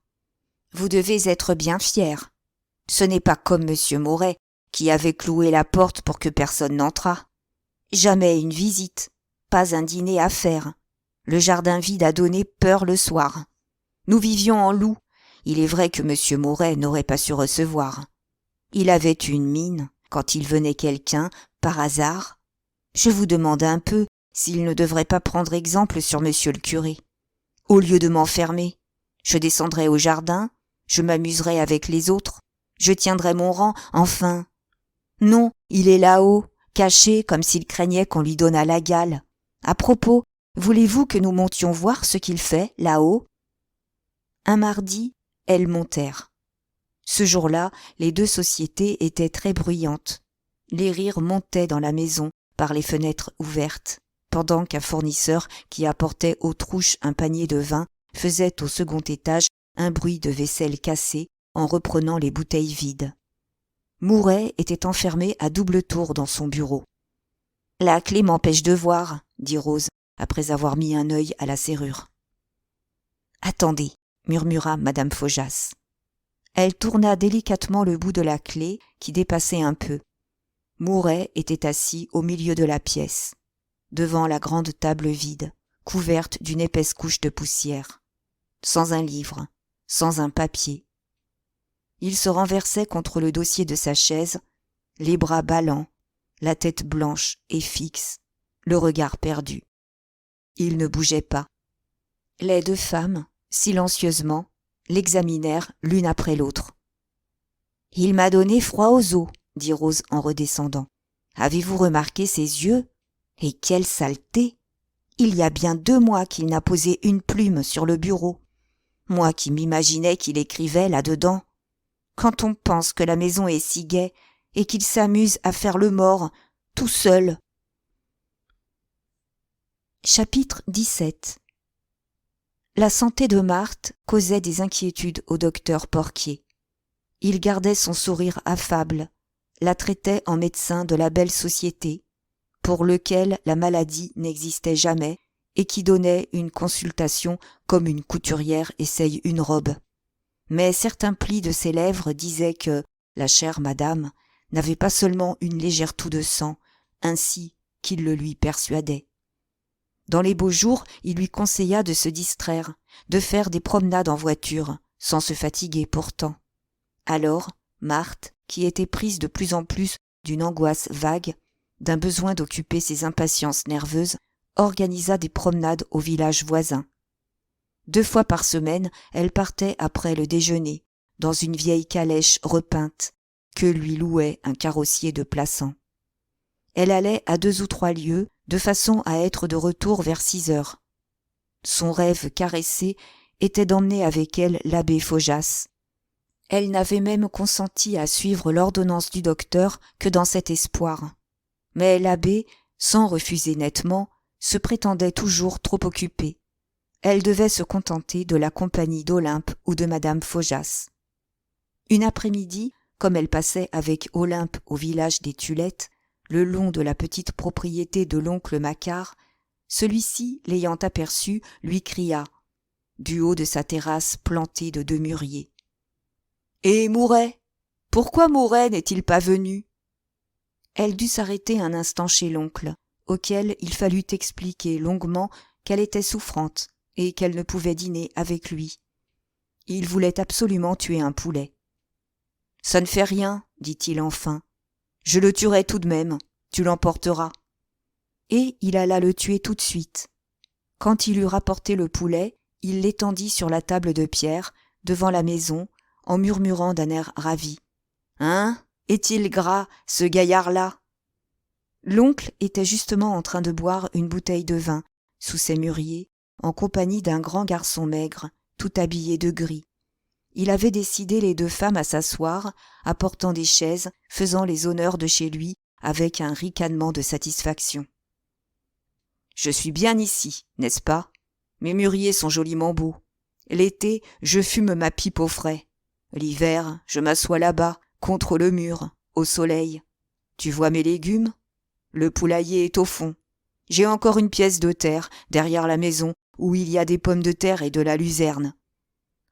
Vous devez être bien fier. Ce n'est pas comme M. Mouret, qui avait cloué la porte pour que personne n'entrât. Jamais une visite, pas un dîner à faire. Le jardin vide a donné peur le soir. Nous vivions en loup. Il est vrai que M. Mouret n'aurait pas su recevoir. Il avait une mine, quand il venait quelqu'un, par hasard. Je vous demande un peu s'il ne devrait pas prendre exemple sur monsieur le curé. Au lieu de m'enfermer, je descendrais au jardin, je m'amuserais avec les autres, je tiendrais mon rang, enfin. Non, il est là-haut, caché comme s'il craignait qu'on lui donnât la gale. À propos, voulez-vous que nous montions voir ce qu'il fait, là-haut ? Un mardi, elles montèrent. Ce jour-là, les deux sociétés étaient très bruyantes. Les rires montaient dans la maison par les fenêtres ouvertes, pendant qu'un fournisseur qui apportait aux trouches un panier de vin faisait au second étage un bruit de vaisselle cassée en reprenant les bouteilles vides. Mouret était enfermé à double tour dans son bureau. « La clé m'empêche de voir, » dit Rose, après avoir mis un œil à la serrure. « Attendez, » murmura madame Faujas. Elle tourna délicatement le bout de la clé qui dépassait un peu. Mouret était assis au milieu de la pièce, devant la grande table vide, couverte d'une épaisse couche de poussière, sans un livre, sans un papier. Il se renversait contre le dossier de sa chaise, les bras ballants, la tête blanche et fixe, le regard perdu. Il ne bougeait pas. Les deux femmes, silencieusement, l'examinèrent l'une après l'autre. « Il m'a donné froid aux os, » dit Rose en redescendant. « Avez-vous remarqué ses yeux ? Et quelle saleté ! Il y a bien 2 mois qu'il n'a posé une plume sur le bureau. Moi qui m'imaginais qu'il écrivait là-dedans. Quand on pense que la maison est si gaie et qu'il s'amuse à faire le mort, tout seul. » Chapitre 17. La santé de Marthe causait des inquiétudes au docteur Porquier. Il gardait son sourire affable, la traitait en médecin de la belle société, pour lequel la maladie n'existait jamais et qui donnait une consultation comme une couturière essaye une robe. Mais certains plis de ses lèvres disaient que la chère madame n'avait pas seulement une légère toux de sang, ainsi qu'il le lui persuadait. Dans les beaux jours, il lui conseilla de se distraire, de faire des promenades en voiture, sans se fatiguer pourtant. Alors, Marthe, qui était prise de plus en plus d'une angoisse vague, d'un besoin d'occuper ses impatiences nerveuses, organisa des promenades au village voisin. 2 fois par semaine, elle partait après le déjeuner, dans une vieille calèche repeinte, que lui louait un carrossier de Plassans. Elle allait à 2 ou 3 lieues, de façon à être de retour vers 6 heures. Son rêve caressé était d'emmener avec elle l'abbé Faujas. Elle n'avait même consenti à suivre l'ordonnance du docteur que dans cet espoir. Mais l'abbé, sans refuser nettement, se prétendait toujours trop occupé. Elle devait se contenter de la compagnie d'Olympe ou de madame Faujas. Une après-midi, comme elle passait avec Olympe au village des Tulettes, le long de la petite propriété de l'oncle Macquart, celui-ci, l'ayant aperçue, lui cria, du haut de sa terrasse plantée de 2 mûriers. « Et Mouret ? Pourquoi Mouret n'est-il pas venu ?» Elle dut s'arrêter un instant chez l'oncle, auquel il fallut expliquer longuement qu'elle était souffrante et qu'elle ne pouvait dîner avec lui. Il voulait absolument tuer un poulet. « Ça ne fait rien, dit-il enfin. Je le tuerai tout de même, tu l'emporteras. » Et il alla le tuer tout de suite. Quand il eut rapporté le poulet, il l'étendit sur la table de pierre, devant la maison, en murmurant d'un air ravi. « Hein ? Est-il gras, ce gaillard-là » L'oncle était justement en train de boire une bouteille de vin, sous ses mûriers, en compagnie d'un grand garçon maigre, tout habillé de gris. Il avait décidé les 2 femmes à s'asseoir, apportant des chaises, faisant les honneurs de chez lui, avec un ricanement de satisfaction. « Je suis bien ici, n'est-ce pas ? Mes mûriers sont joliment beaux. L'été, je fume ma pipe au frais. L'hiver, je m'assois là-bas, contre le mur, au soleil. Tu vois mes légumes ? Le poulailler est au fond. J'ai encore une pièce de terre, derrière la maison, où il y a des pommes de terre et de la luzerne.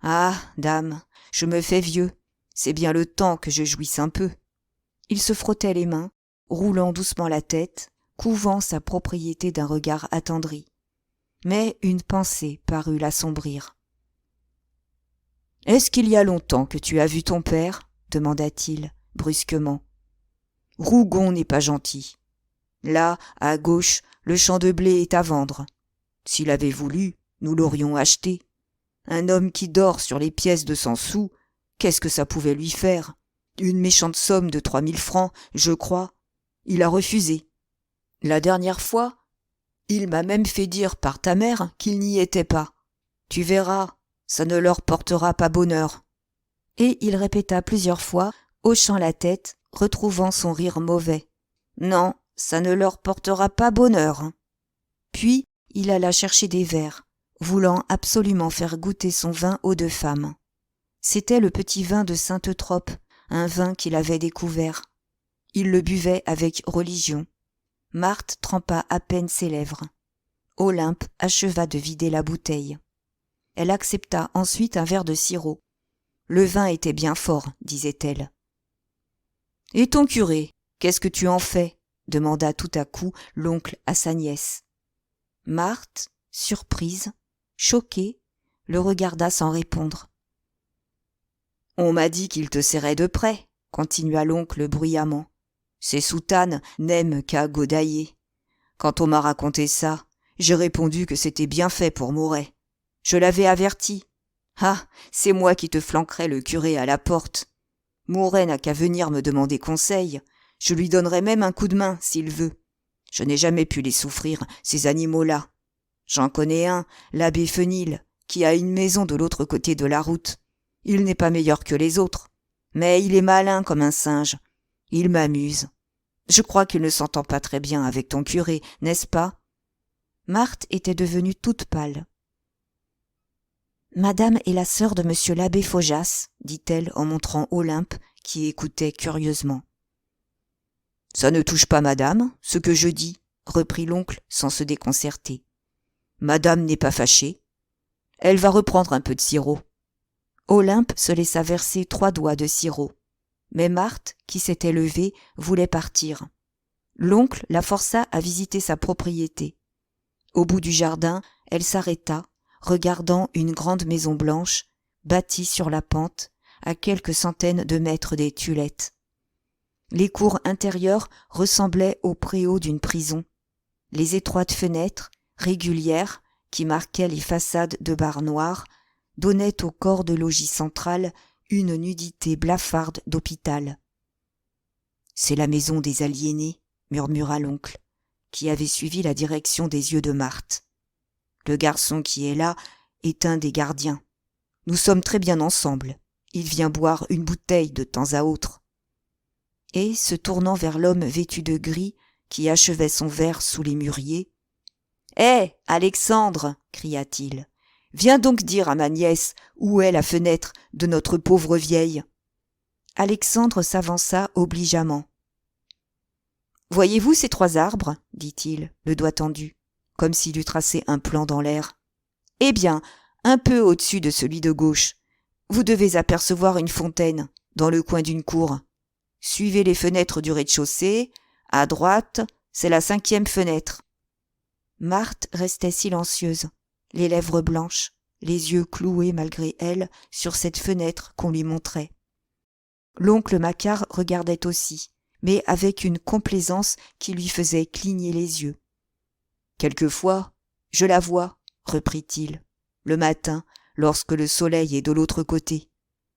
Ah, dame, je me fais vieux, c'est bien le temps que je jouisse un peu. » Il se frottait les mains, roulant doucement la tête, couvant sa propriété d'un regard attendri. Mais une pensée parut l'assombrir. « Est-ce qu'il y a longtemps que tu as vu ton père ?» demanda-t-il brusquement. « Rougon n'est pas gentil. Là, à gauche, le champ de blé est à vendre. S'il avait voulu, nous l'aurions acheté. Un homme qui dort sur les pièces de 100 sous, qu'est-ce que ça pouvait lui faire? Une méchante somme de 3000 francs, je crois. Il a refusé. La dernière fois, il m'a même fait dire par ta mère qu'il n'y était pas. Tu verras, ça ne leur portera pas bonheur. » Et il répéta plusieurs fois, hochant la tête, retrouvant son rire mauvais. « Non, ça ne leur portera pas bonheur. » Puis il alla chercher des verres, voulant absolument faire goûter son vin aux deux femmes. C'était le petit vin de Sainte-Trope, un vin qu'il avait découvert. Il le buvait avec religion. Marthe trempa à peine ses lèvres. Olympe acheva de vider la bouteille. Elle accepta ensuite un verre de sirop. Le vin était bien fort, disait-elle. « Et ton curé, qu'est-ce que tu en fais ?» demanda tout à coup l'oncle à sa nièce. Marthe, surprise, choquée, le regarda sans répondre. « On m'a dit qu'il te serrait de près, » continua l'oncle bruyamment. « Ces soutanes n'aiment qu'à godailler. Quand on m'a raconté ça, j'ai répondu que c'était bien fait pour Mouret. Je l'avais averti. Ah, c'est moi qui te flanquerai le curé à la porte. Mouret n'a qu'à venir me demander conseil. Je lui donnerai même un coup de main, s'il veut. Je n'ai jamais pu les souffrir, ces animaux-là. J'en connais un, l'abbé Fenil, qui a une maison de l'autre côté de la route. Il n'est pas meilleur que les autres, mais il est malin comme un singe. Il m'amuse. Je crois qu'il ne s'entend pas très bien avec ton curé, n'est-ce pas ?» Marthe était devenue toute pâle. « Madame est la sœur de monsieur l'abbé Faujas, » dit-elle en montrant Olympe, qui écoutait curieusement. « Ça ne touche pas madame, ce que je dis, » reprit l'oncle sans se déconcerter. « Madame n'est pas fâchée. Elle va reprendre un peu de sirop. » Olympe se laissa verser 3 doigts de sirop. Mais Marthe, qui s'était levée, voulait partir. L'oncle la força à visiter sa propriété. Au bout du jardin, elle s'arrêta, regardant une grande maison blanche, bâtie sur la pente, à quelques centaines de mètres des Tulettes. Les cours intérieures ressemblaient aux préaux d'une prison. Les étroites fenêtres, régulières, qui marquaient les façades de barres noires, donnaient au corps de logis central une nudité blafarde d'hôpital. « C'est la maison des aliénés, » murmura l'oncle, qui avait suivi la direction des yeux de Marthe. « Le garçon qui est là est un des gardiens. Nous sommes très bien ensemble. Il vient boire une bouteille de temps à autre. » Et, se tournant vers l'homme vêtu de gris, qui achevait son verre sous les mûriers, « Hé, Alexandre !» cria-t-il. « Viens donc dire à ma nièce où est la fenêtre de notre pauvre vieille. » Alexandre s'avança obligeamment. « Voyez-vous ces 3 arbres ?» dit-il, le doigt tendu, comme s'il eût tracé un plan dans l'air. « Eh bien, un peu au-dessus de celui de gauche, vous devez apercevoir une fontaine, dans le coin d'une cour. Suivez les fenêtres du rez-de-chaussée, à droite, c'est la 5e fenêtre. » Marthe restait silencieuse, les lèvres blanches, les yeux cloués malgré elle sur cette fenêtre qu'on lui montrait. L'oncle Macquart regardait aussi, mais avec une complaisance qui lui faisait cligner les yeux. « Quelquefois, je la vois, » reprit-il, « le matin, lorsque le soleil est de l'autre côté.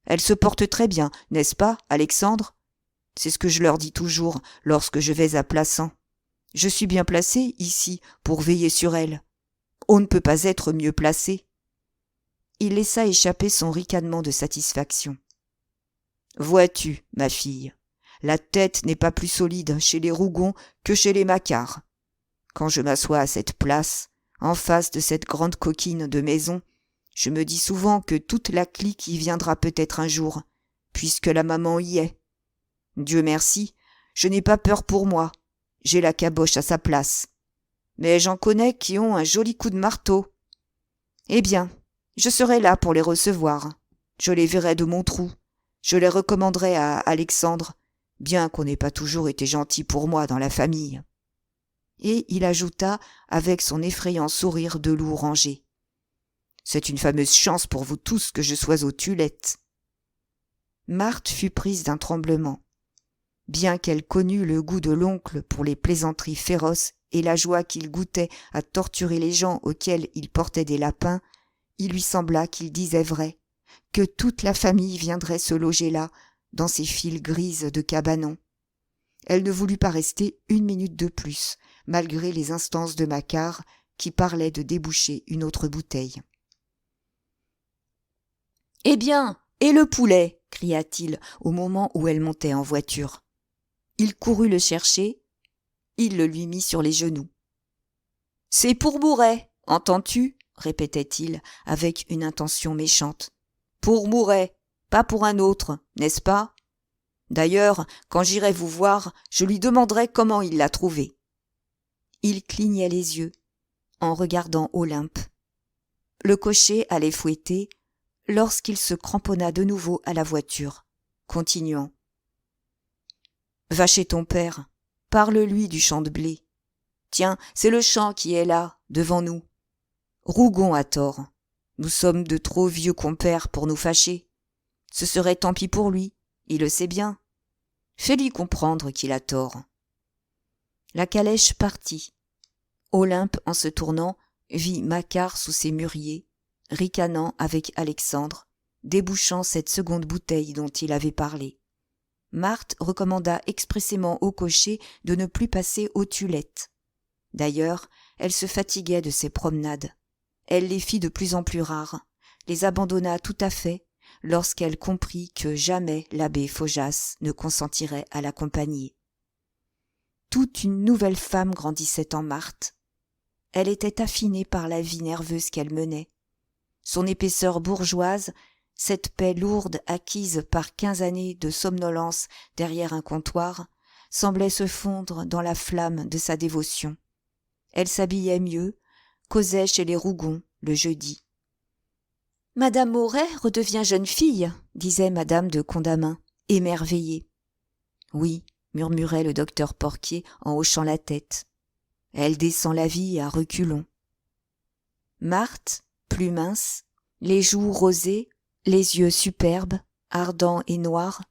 Elle se porte très bien, n'est-ce pas, Alexandre ? C'est ce que je leur dis toujours lorsque je vais à Plassans. Je suis bien placé, ici, pour veiller sur elle. On ne peut pas être mieux placé. » Il laissa échapper son ricanement de satisfaction. « Vois-tu, ma fille, la tête n'est pas plus solide chez les Rougon que chez les Macquart. Quand je m'assois à cette place, en face de cette grande coquine de maison, je me dis souvent que toute la clique y viendra peut-être un jour, puisque la maman y est. Dieu merci, je n'ai pas peur pour moi, j'ai la caboche à sa place. Mais j'en connais qui ont un joli coup de marteau. Eh bien, je serai là pour les recevoir. Je les verrai de mon trou. Je les recommanderai à Alexandre, bien qu'on n'ait pas toujours été gentil pour moi dans la famille. » Et il ajouta avec son effrayant sourire de loup rangé. « C'est une fameuse chance pour vous tous que je sois aux Tulettes. » Marthe fut prise d'un tremblement. Bien qu'elle connût le goût de l'oncle pour les plaisanteries féroces et la joie qu'il goûtait à torturer les gens auxquels il portait des lapins, il lui sembla qu'il disait vrai, que toute la famille viendrait se loger là, dans ces files grises de cabanon. Elle ne voulut pas rester une minute de plus, malgré les instances de Macquart, qui parlait de déboucher une autre bouteille. « Eh bien, et le poulet » cria-t-il au moment où elle montait en voiture. Il courut le chercher, il le lui mit sur les genoux. « C'est pour Mouret, entends-tu » répétait-il avec une intention méchante. « Pour Mouret, pas pour un autre, n'est-ce pas ? D'ailleurs, quand j'irai vous voir, je lui demanderai comment il l'a trouvé. » Il clignait les yeux, en regardant Olympe. Le cocher allait fouetter, lorsqu'il se cramponna de nouveau à la voiture, continuant. « Va chez ton père, parle-lui du champ de blé. Tiens, c'est le champ qui est là, devant nous. Rougon a tort. Nous sommes de trop vieux compères pour nous fâcher. Ce serait tant pis pour lui, il le sait bien. Fais-lui comprendre qu'il a tort. » La calèche partit. Olympe, en se tournant, vit Macquart sous ses mûriers, ricanant avec Alexandre, débouchant cette seconde bouteille dont il avait parlé. Marthe recommanda expressément au cocher de ne plus passer aux Tulettes. D'ailleurs, elle se fatiguait de ces promenades. Elle les fit de plus en plus rares, les abandonna tout à fait, lorsqu'elle comprit que jamais l'abbé Faujas ne consentirait à l'accompagner. Toute une nouvelle femme grandissait en Marthe. Elle était affinée par la vie nerveuse qu'elle menait. Son épaisseur bourgeoise, cette paix lourde acquise par 15 années de somnolence derrière un comptoir, semblait se fondre dans la flamme de sa dévotion. Elle s'habillait mieux, causait chez les Rougon le jeudi. « Madame Mauret redevient jeune fille, » disait madame de Condamine, émerveillée. « Oui, » murmurait le docteur Porquier en hochant la tête. « Elle descend la vie à reculons. » Marthe, plus mince, les joues rosées, les yeux superbes, ardents et noirs,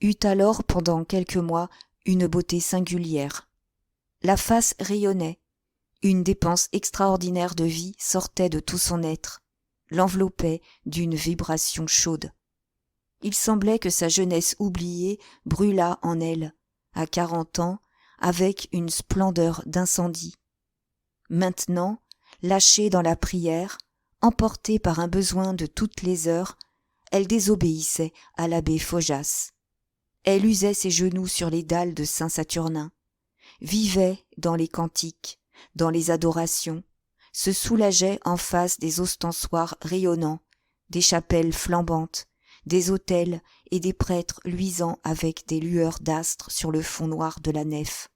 eut alors pendant quelques mois une beauté singulière. La face rayonnait, une dépense extraordinaire de vie sortait de tout son être, l'enveloppait d'une vibration chaude. Il semblait que sa jeunesse oubliée brûlât en elle, à 40 ans, avec une splendeur d'incendie. Maintenant, lâchée dans la prière, emportée par un besoin de toutes les heures, elle désobéissait à l'abbé Faujas. Elle usait ses genoux sur les dalles de Saint-Saturnin, vivait dans les cantiques, dans les adorations, se soulageait en face des ostensoirs rayonnants, des chapelles flambantes, des autels et des prêtres luisants avec des lueurs d'astres sur le fond noir de la nef.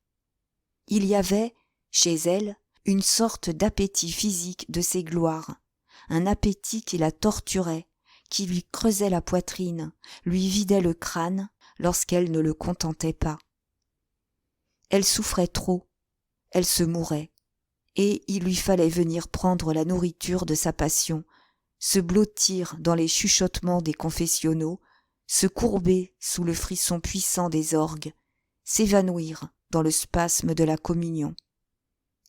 Il y avait, chez elle, une sorte d'appétit physique de ses gloires, un appétit qui la torturait, qui lui creusait la poitrine, lui vidait le crâne lorsqu'elle ne le contentait pas. Elle souffrait trop, elle se mourait, et il lui fallait venir prendre la nourriture de sa passion, se blottir dans les chuchotements des confessionnaux, se courber sous le frisson puissant des orgues, s'évanouir dans le spasme de la communion.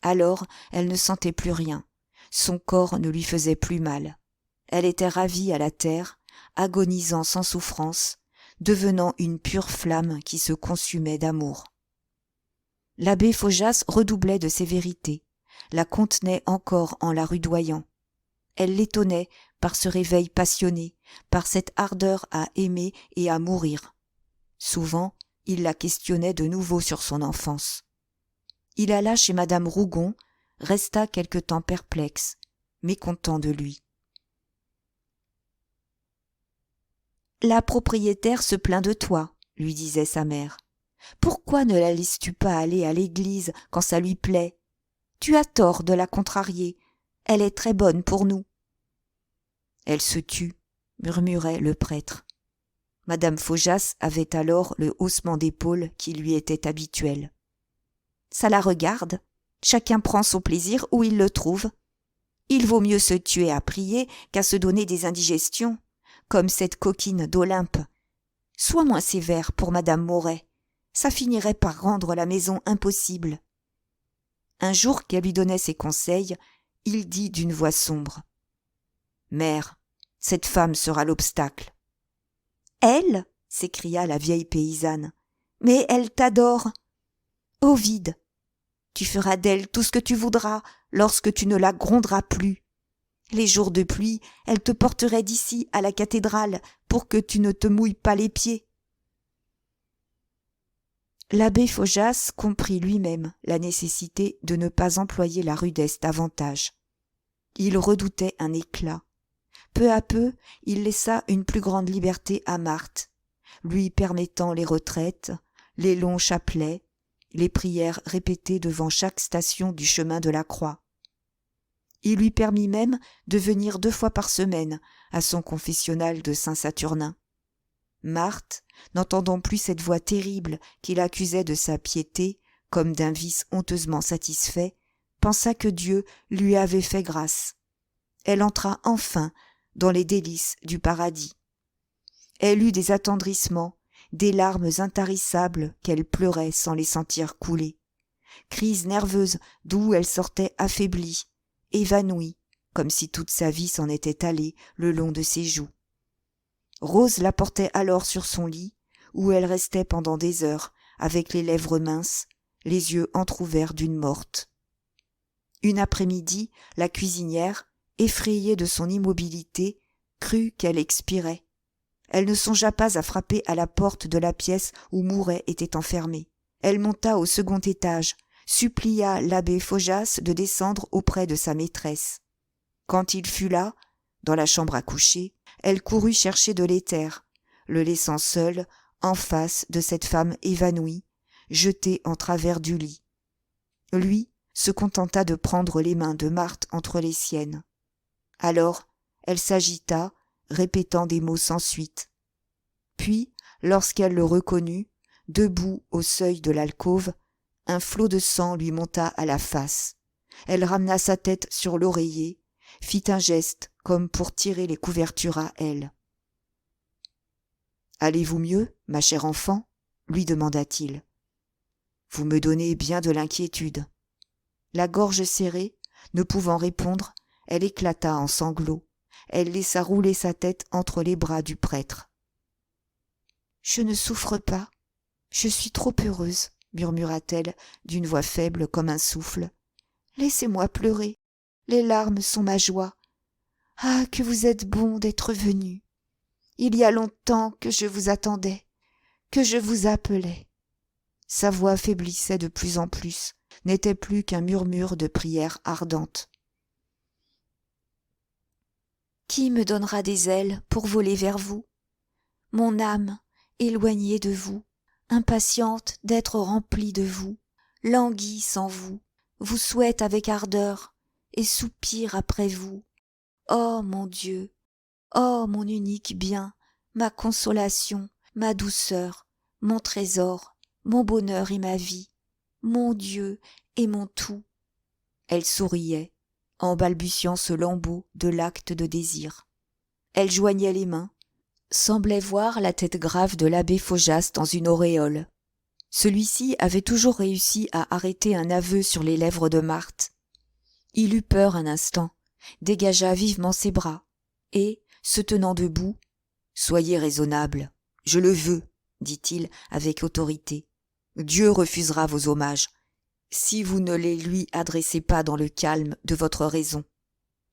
Alors elle ne sentait plus rien, son corps ne lui faisait plus mal. Elle était ravie à la terre, agonisant sans souffrance, devenant une pure flamme qui se consumait d'amour. L'abbé Faujas redoublait de sévérité, la contenait encore en la rudoyant. Elle l'étonnait par ce réveil passionné, par cette ardeur à aimer et à mourir. Souvent, il la questionnait de nouveau sur son enfance. Il alla chez madame Rougon, resta quelque temps perplexe, mécontent de lui. « La propriétaire se plaint de toi, » lui disait sa mère. « Pourquoi ne la laisses-tu pas aller à l'église quand ça lui plaît ? Tu as tort de la contrarier, elle est très bonne pour nous. Elle se tut, murmurait le prêtre. Madame Faujas avait alors le haussement d'épaules qui lui était habituel. Ça la regarde. Chacun prend son plaisir où il le trouve. Il vaut mieux se tuer à prier qu'à se donner des indigestions, comme cette coquine d'Olympe. Sois moins sévère pour Madame Mauret. Ça finirait par rendre la maison impossible. Un jour qu'elle lui donnait ses conseils, il dit d'une voix sombre. Mère, cette femme sera l'obstacle. Elle, s'écria la vieille paysanne. Mais elle t'adore. Ovide, tu feras d'elle tout ce que tu voudras lorsque tu ne la gronderas plus. Les jours de pluie, elle te porterait d'ici à la cathédrale pour que tu ne te mouilles pas les pieds. L'abbé Faujas comprit lui-même la nécessité de ne pas employer la rudesse davantage. Il redoutait un éclat. Peu à peu, il laissa une plus grande liberté à Marthe, lui permettant les retraites, les longs chapelets, les prières répétées devant chaque station du chemin de la Croix. Il lui permit même de venir 2 fois par semaine à son confessionnal de Saint-Saturnin. Marthe, n'entendant plus cette voix terrible qu'il accusait de sa piété comme d'un vice honteusement satisfait, pensa que Dieu lui avait fait grâce. Elle entra enfin dans les délices du paradis. Elle eut des attendrissements, des larmes intarissables qu'elle pleurait sans les sentir couler, crises nerveuses d'où elle sortait affaiblie, évanouie, comme si toute sa vie s'en était allée le long de ses joues. Rose la portait alors sur son lit, où elle restait pendant des heures, avec les lèvres minces, les yeux entr'ouverts d'une morte. Une après-midi, la cuisinière, effrayée de son immobilité, crut qu'elle expirait. Elle ne songea pas à frapper à la porte de la pièce où Mouret était enfermé. Elle monta au 2e étage, supplia l'abbé Faujas de descendre auprès de sa maîtresse. Quand il fut là, dans la chambre à coucher, elle courut chercher de l'éther, le laissant seul, en face de cette femme évanouie, jetée en travers du lit. Lui se contenta de prendre les mains de Marthe entre les siennes. Alors, elle s'agita, répétant des mots sans suite. Puis, lorsqu'elle le reconnut, debout au seuil de l'alcôve, un flot de sang lui monta à la face. Elle ramena sa tête sur l'oreiller, fit un geste comme pour tirer les couvertures à elle. « Allez-vous mieux, ma chère enfant ?» lui demanda-t-il. « Vous me donnez bien de l'inquiétude. » La gorge serrée, ne pouvant répondre, elle éclata en sanglots. Elle laissa rouler sa tête entre les bras du prêtre. « Je ne souffre pas. Je suis trop heureuse, » murmura-t-elle d'une voix faible comme un souffle. « Laissez-moi pleurer. Les larmes sont ma joie. Ah, que vous êtes bon d'être venu. Il y a longtemps que je vous attendais, que je vous appelais. » Sa voix faiblissait de plus en plus, n'était plus qu'un murmure de prière ardente. « Qui me donnera des ailes pour voler vers vous ? Mon âme, éloignée de vous, impatiente d'être remplie de vous, languit sans vous, vous souhaite avec ardeur et soupire après vous. Oh mon Dieu, oh mon unique bien, ma consolation, ma douceur, mon trésor, mon bonheur et ma vie, mon Dieu et mon tout. » Elle souriait, en balbutiant ce lambeau de l'acte de désir. Elle joignait les mains, semblait voir la tête grave de l'abbé Faujas dans une auréole. Celui-ci avait toujours réussi à arrêter un aveu sur les lèvres de Marthe. Il eut peur un instant, dégagea vivement ses bras, et, se tenant debout, « Soyez raisonnable, je le veux, » dit-il avec autorité. « Dieu refusera vos hommages, si vous ne les lui adressez pas dans le calme de votre raison.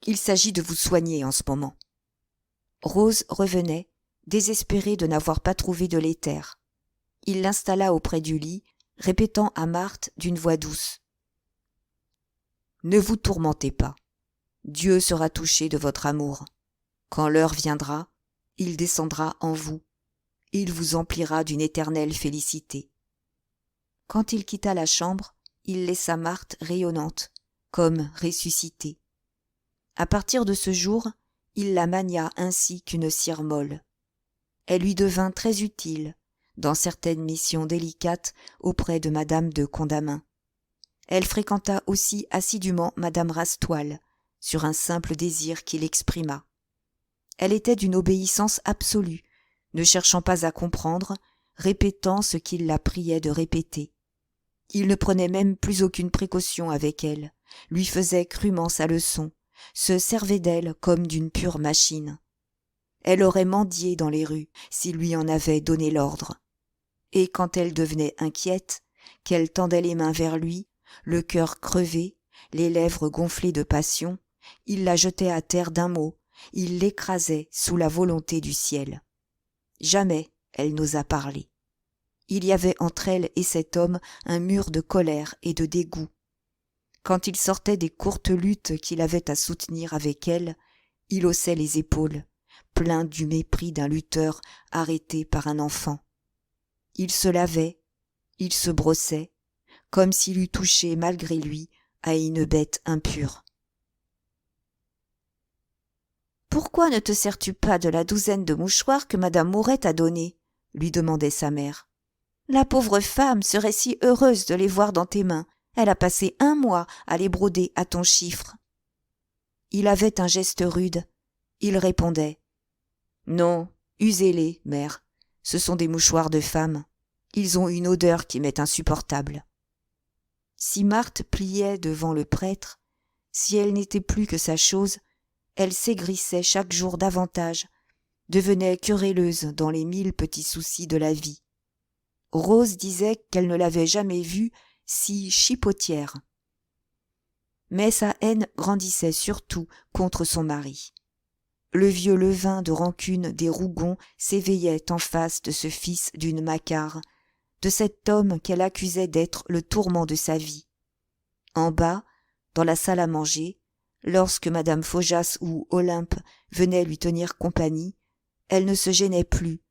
Il s'agit de vous soigner en ce moment. » Rose revenait, désespérée de n'avoir pas trouvé de l'éther. Il l'installa auprès du lit, répétant à Marthe d'une voix douce. « Ne vous tourmentez pas. Dieu sera touché de votre amour. Quand l'heure viendra, il descendra en vous. Il vous emplira d'une éternelle félicité. » Quand il quitta la chambre, il laissa Marthe rayonnante, comme ressuscitée. À partir de ce jour, Il la mania ainsi qu'une cire molle. Elle lui devint très utile dans certaines missions délicates auprès de madame de Condamine. Elle fréquenta aussi assidûment madame Rastoil, sur un simple désir qu'il exprima. Elle était d'une obéissance absolue, ne cherchant pas à comprendre, répétant ce qu'il la priait de répéter. Il ne prenait même plus aucune précaution avec elle, lui faisait crûment sa leçon, se servait d'elle comme d'une pure machine. Elle aurait mendié dans les rues s'il lui en avait donné l'ordre. Et quand elle devenait inquiète, qu'elle tendait les mains vers lui, le cœur crevé, les lèvres gonflées de passion, il la jetait à terre d'un mot, il l'écrasait sous la volonté du ciel. Jamais elle n'osa parler. Il y avait entre elle et cet homme un mur de colère et de dégoût. Quand il sortait des courtes luttes qu'il avait à soutenir avec elle, il haussait les épaules, plein du mépris d'un lutteur arrêté par un enfant. Il se lavait, il se brossait, comme s'il eût touché malgré lui à une bête impure. « Pourquoi ne te sers-tu pas de la douzaine de mouchoirs que madame Mouret t'a donnés ?» lui demandait sa mère. « La pauvre femme serait si heureuse de les voir dans tes mains. Elle a passé 1 mois à les broder à ton chiffre. » Il avait un geste rude. Il répondait « Non, usez-les, mère. Ce sont des mouchoirs de femme. Ils ont une odeur qui m'est insupportable. » Si Marthe pliait devant le prêtre, si elle n'était plus que sa chose, elle s'aigrissait chaque jour davantage, devenait querelleuse dans les 1000 petits soucis de la vie. Rose disait qu'elle ne l'avait jamais vue si chipotière. Mais sa haine grandissait surtout contre son mari. Le vieux levain de rancune des Rougon s'éveillait en face de ce fils d'une Macquart, de cet homme qu'elle accusait d'être le tourment de sa vie. En bas, dans la salle à manger, lorsque madame Faujas ou Olympe venaient lui tenir compagnie, elle ne se gênait plus,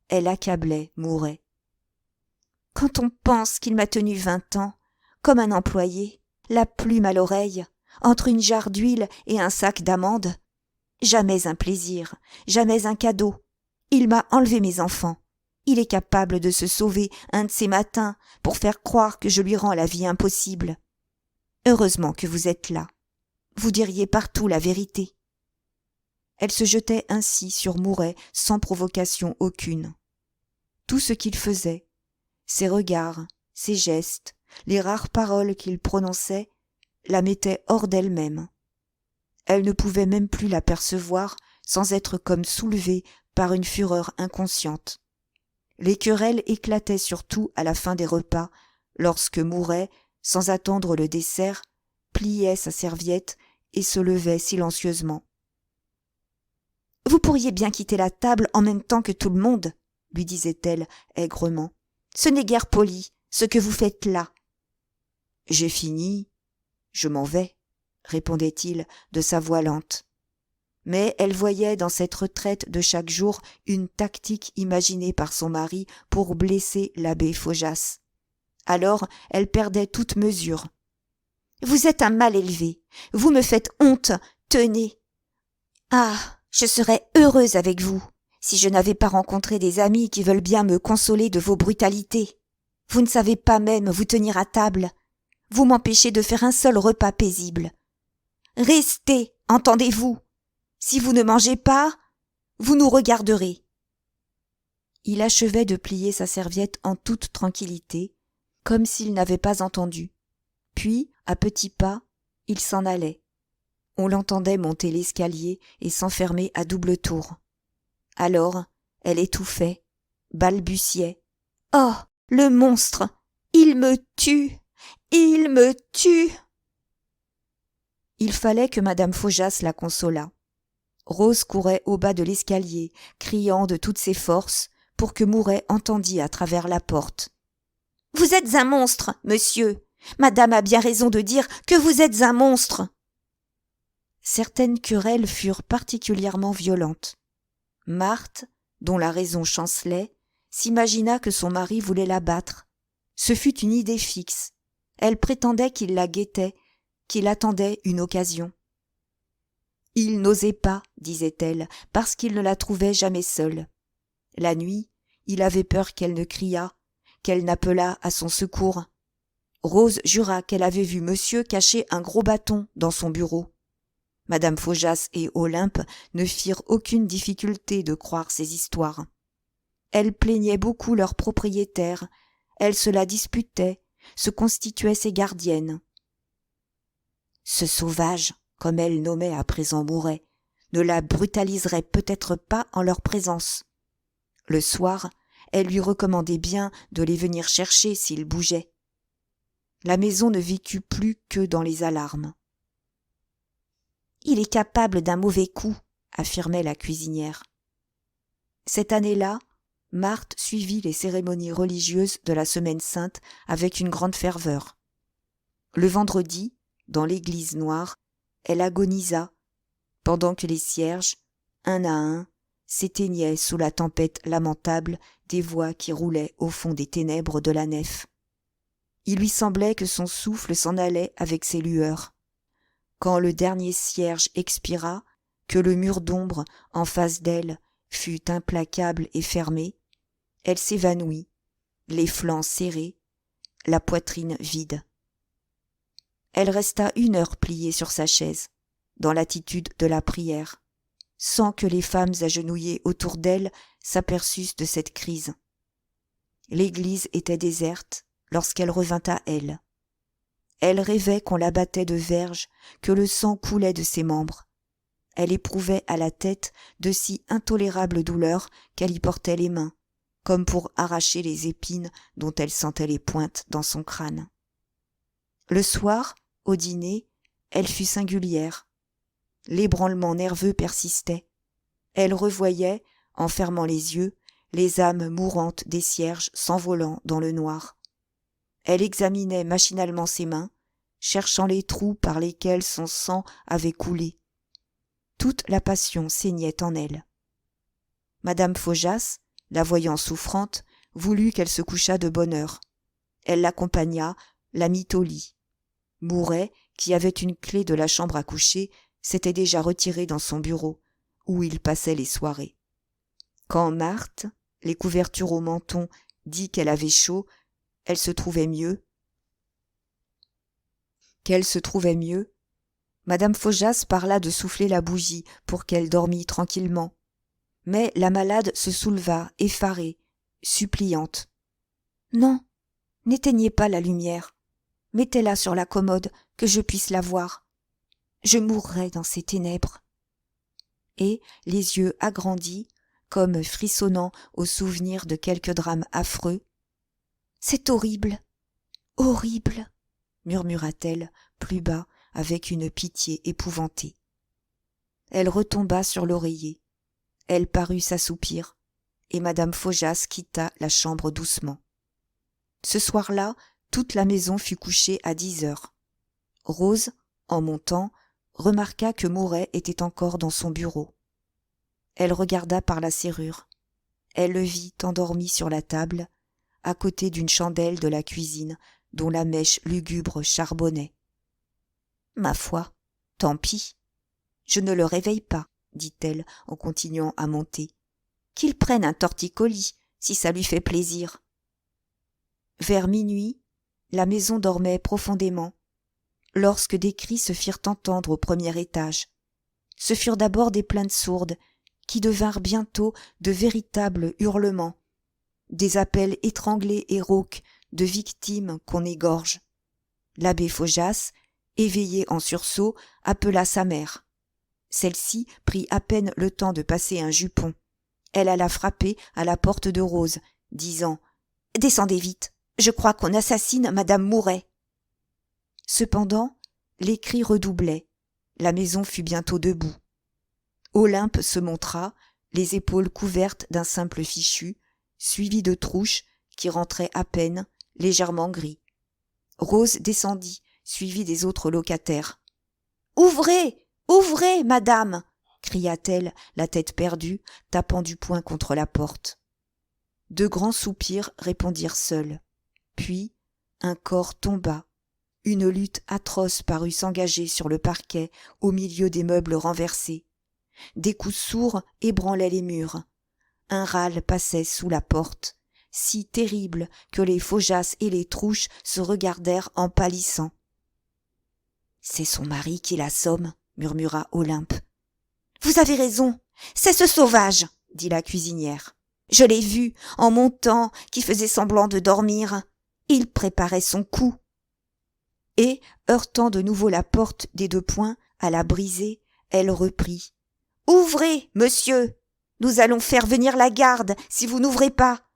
elle accablait Mouret. « Quand on pense qu'il m'a tenu 20 ans, comme un employé, la plume à l'oreille, entre une jarre d'huile et un sac d'amandes, jamais un plaisir, jamais un cadeau. Il m'a enlevé mes enfants. Il est capable de se sauver un de ces matins pour faire croire que je lui rends la vie impossible. Heureusement que vous êtes là. Vous diriez partout la vérité. » Elle se jetait ainsi sur Mouret sans provocation aucune. Tout ce qu'il faisait, ses regards, ses gestes, les rares paroles qu'il prononçait, la mettaient hors d'elle-même. Elle ne pouvait même plus l'apercevoir sans être comme soulevée par une fureur inconsciente. Les querelles éclataient surtout à la fin des repas, lorsque Mouret, sans attendre le dessert, pliait sa serviette et se levait silencieusement. « Vous pourriez bien quitter la table en même temps que tout le monde, » lui disait-elle aigrement. « Ce n'est guère poli, ce que vous faites là. »« J'ai fini, je m'en vais, » répondait-il de sa voix lente. Mais elle voyait dans cette retraite de chaque jour une tactique imaginée par son mari pour blesser l'abbé Faujas. Alors elle perdait toute mesure. « Vous êtes un mal élevé, vous me faites honte, tenez. Ah, je serais heureuse avec vous, si je n'avais pas rencontré des amis qui veulent bien me consoler de vos brutalités. Vous ne savez pas même vous tenir à table. Vous m'empêchez de faire un seul repas paisible. Restez, entendez-vous. Si vous ne mangez pas, vous nous regarderez. » Il achevait de plier sa serviette en toute tranquillité, comme s'il n'avait pas entendu. Puis, à petits pas, il s'en allait. On l'entendait monter l'escalier et s'enfermer à double tour. Alors, elle étouffait, balbutiait. « Oh, le monstre! Il me tue! Il me tue !» Il fallait que madame Faujas la consolât. Rose courait au bas de l'escalier, criant de toutes ses forces, pour que Mouret entendît à travers la porte. « Vous êtes un monstre, monsieur! Madame a bien raison de dire que vous êtes un monstre !» Certaines querelles furent particulièrement violentes. Marthe, dont la raison chancelait, s'imagina que son mari voulait la battre. Ce fut une idée fixe. Elle prétendait qu'il la guettait, qu'il attendait une occasion. Il n'osait pas, disait-elle, parce qu'il ne la trouvait jamais seule. La nuit, il avait peur qu'elle ne criât, qu'elle n'appelât à son secours. Rose jura qu'elle avait vu monsieur cacher un gros bâton dans son bureau. Madame Faujas et Olympe ne firent aucune difficulté de croire ces histoires. Elles plaignaient beaucoup leur propriétaire, elles se la disputaient, se constituaient ses gardiennes. Ce sauvage, comme elle nommait à présent Mouret, ne la brutaliserait peut-être pas en leur présence. Le soir, elle lui recommandait bien de les venir chercher s'ils bougeaient. La maison ne vécut plus que dans les alarmes. « Il est capable d'un mauvais coup », affirmait la cuisinière. Cette année-là, Marthe suivit les cérémonies religieuses de la Semaine Sainte avec une grande ferveur. Le vendredi, dans l'église noire, elle agonisa, pendant que les cierges, un à un, s'éteignaient sous la tempête lamentable des voix qui roulaient au fond des ténèbres de la nef. Il lui semblait que son souffle s'en allait avec ses lueurs. Quand le dernier cierge expira, que le mur d'ombre en face d'elle fut implacable et fermé, elle s'évanouit, les flancs serrés, la poitrine vide. Elle resta 1 heure pliée sur sa chaise, dans l'attitude de la prière, sans que les femmes agenouillées autour d'elle s'aperçussent de cette crise. L'église était déserte lorsqu'elle revint à elle. Elle rêvait qu'on la battait de verges, que le sang coulait de ses membres. Elle éprouvait à la tête de si intolérables douleurs qu'elle y portait les mains, comme pour arracher les épines dont elle sentait les pointes dans son crâne. Le soir, au dîner, elle fut singulière. L'ébranlement nerveux persistait. Elle revoyait, en fermant les yeux, les âmes mourantes des cierges s'envolant dans le noir. Elle examinait machinalement ses mains, cherchant les trous par lesquels son sang avait coulé. Toute la passion saignait en elle. Madame Faujas, la voyant souffrante, voulut qu'elle se couchât de bonne heure. Elle l'accompagna, la mit au lit. Mouret, qui avait une clé de la chambre à coucher, s'était déjà retiré dans son bureau, où il passait les soirées. Quand Marthe, les couvertures au menton, dit qu'elle avait chaud, qu'elle se trouvait mieux, Madame Faujas parla de souffler la bougie pour qu'elle dormît tranquillement. Mais la malade se souleva, effarée, suppliante. « Non, n'éteignez pas la lumière. Mettez-la sur la commode, que je puisse la voir. Je mourrai dans ces ténèbres. » Et, les yeux agrandis, comme frissonnant au souvenir de quelque drame affreux, « C'est horrible, horrible !» murmura-t-elle plus bas avec une pitié épouvantée. Elle retomba sur l'oreiller. Elle parut s'assoupir, et madame Faujas quitta la chambre doucement. Ce soir-là, toute la maison fut couchée à 10 heures. Rose, en montant, remarqua que Mouret était encore dans son bureau. Elle regarda par la serrure. Elle le vit endormi sur la table, à côté d'une chandelle de la cuisine dont la mèche lugubre charbonnait. « Ma foi, tant pis. Je ne le réveille pas, dit-elle en continuant à monter. Qu'il prenne un torticolis, si ça lui fait plaisir. » Vers minuit, la maison dormait profondément, lorsque des cris se firent entendre au premier étage. Ce furent d'abord des plaintes sourdes, qui devinrent bientôt de véritables hurlements, des appels étranglés et rauques de victimes qu'on égorge. L'abbé Faujas, éveillé en sursaut, appela sa mère. Celle-ci prit à peine le temps de passer un jupon. Elle alla frapper à la porte de Rose, disant « Descendez vite, je crois qu'on assassine madame Mouret. » Cependant, les cris redoublaient. La maison fut bientôt debout. Olympe se montra, les épaules couvertes d'un simple fichu, suivi de Trouche, qui rentrait à peine, légèrement gris. Rose descendit, suivie des autres locataires. « Ouvrez, ouvrez, madame !» cria-t-elle, la tête perdue, tapant du poing contre la porte. 2 grands soupirs répondirent seuls. Puis un corps tomba, Une lutte atroce parut s'engager sur le parquet au milieu des meubles renversés. Des coups sourds ébranlaient les murs. Un râle passait sous la porte, si terrible que les Faujas et les Trouche se regardèrent en pâlissant. « C'est son mari qui l'assomme, » murmura Olympe. « Vous avez raison, c'est ce sauvage, » dit la cuisinière. « Je l'ai vu, en montant, qui faisait semblant de dormir. Il préparait son coup. » Et, heurtant de nouveau la porte des 2 poings, à la briser, elle reprit. « Ouvrez, monsieur! Nous allons faire venir la garde, si vous n'ouvrez pas.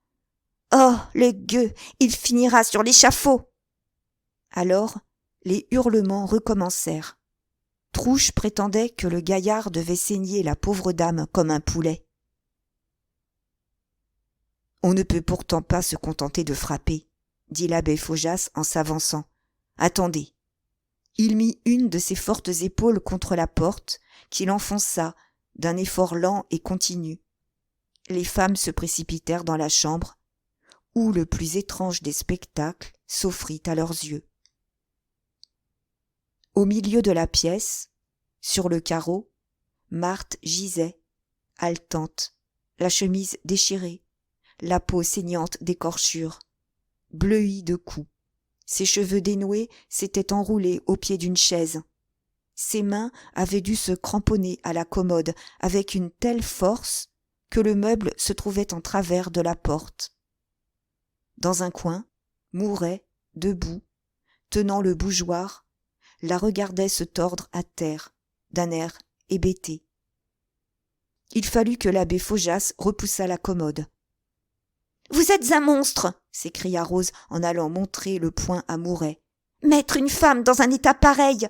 Oh, le gueux, il finira sur l'échafaud !» Alors, les hurlements recommencèrent. Trouche prétendait que le gaillard devait saigner la pauvre dame comme un poulet. « On ne peut pourtant pas se contenter de frapper, » dit l'abbé Faujas en s'avançant. « Attendez. » Il mit une de ses fortes épaules contre la porte, qu'il enfonça d'un effort lent et continu. Les femmes se précipitèrent dans la chambre, où le plus étrange des spectacles s'offrit à leurs yeux. Au milieu de la pièce, sur le carreau, Marthe gisait, haletante, la chemise déchirée, la peau saignante d'écorchures, bleuie de coups. Ses cheveux dénoués s'étaient enroulés au pied d'une chaise. Ses mains avaient dû se cramponner à la commode avec une telle force que le meuble se trouvait en travers de la porte. Dans un coin, Mouret, debout, tenant le bougeoir, la regardait se tordre à terre, d'un air hébété. Il fallut que l'abbé Faujas repoussât la commode. « Vous êtes un monstre !» s'écria Rose en allant montrer le poing à Mouret. « Mettre une femme dans un état pareil !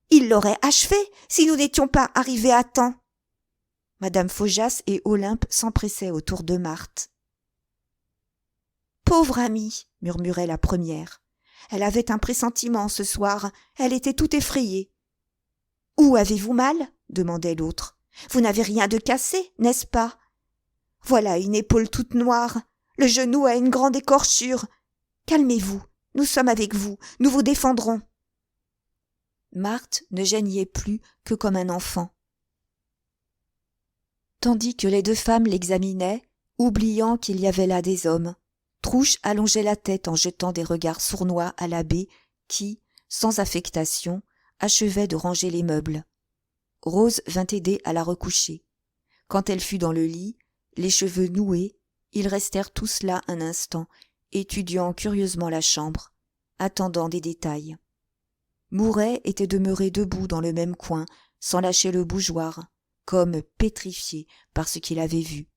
Il l'aurait achevé si nous n'étions pas arrivés à temps !» Madame Faujas et Olympe s'empressaient autour de Marthe. « Pauvre amie !» murmurait la première. Elle avait un pressentiment ce soir, elle était toute effrayée. « Où avez-vous mal ?» demandait l'autre. « Vous n'avez rien de cassé, n'est-ce pas ? Voilà une épaule toute noire, le genou a une grande écorchure. Calmez-vous, nous sommes avec vous, nous vous défendrons. » Marthe ne geignait plus que comme un enfant. Tandis que les 2 femmes l'examinaient, oubliant qu'il y avait là des hommes, Trouche allongeait la tête en jetant des regards sournois à l'abbé qui, sans affectation, achevait de ranger les meubles. Rose vint aider à la recoucher. Quand elle fut dans le lit, les cheveux noués, ils restèrent tous là un instant, étudiant curieusement la chambre, attendant des détails. Mouret était demeuré debout dans le même coin, sans lâcher le bougeoir, comme pétrifié par ce qu'il avait vu.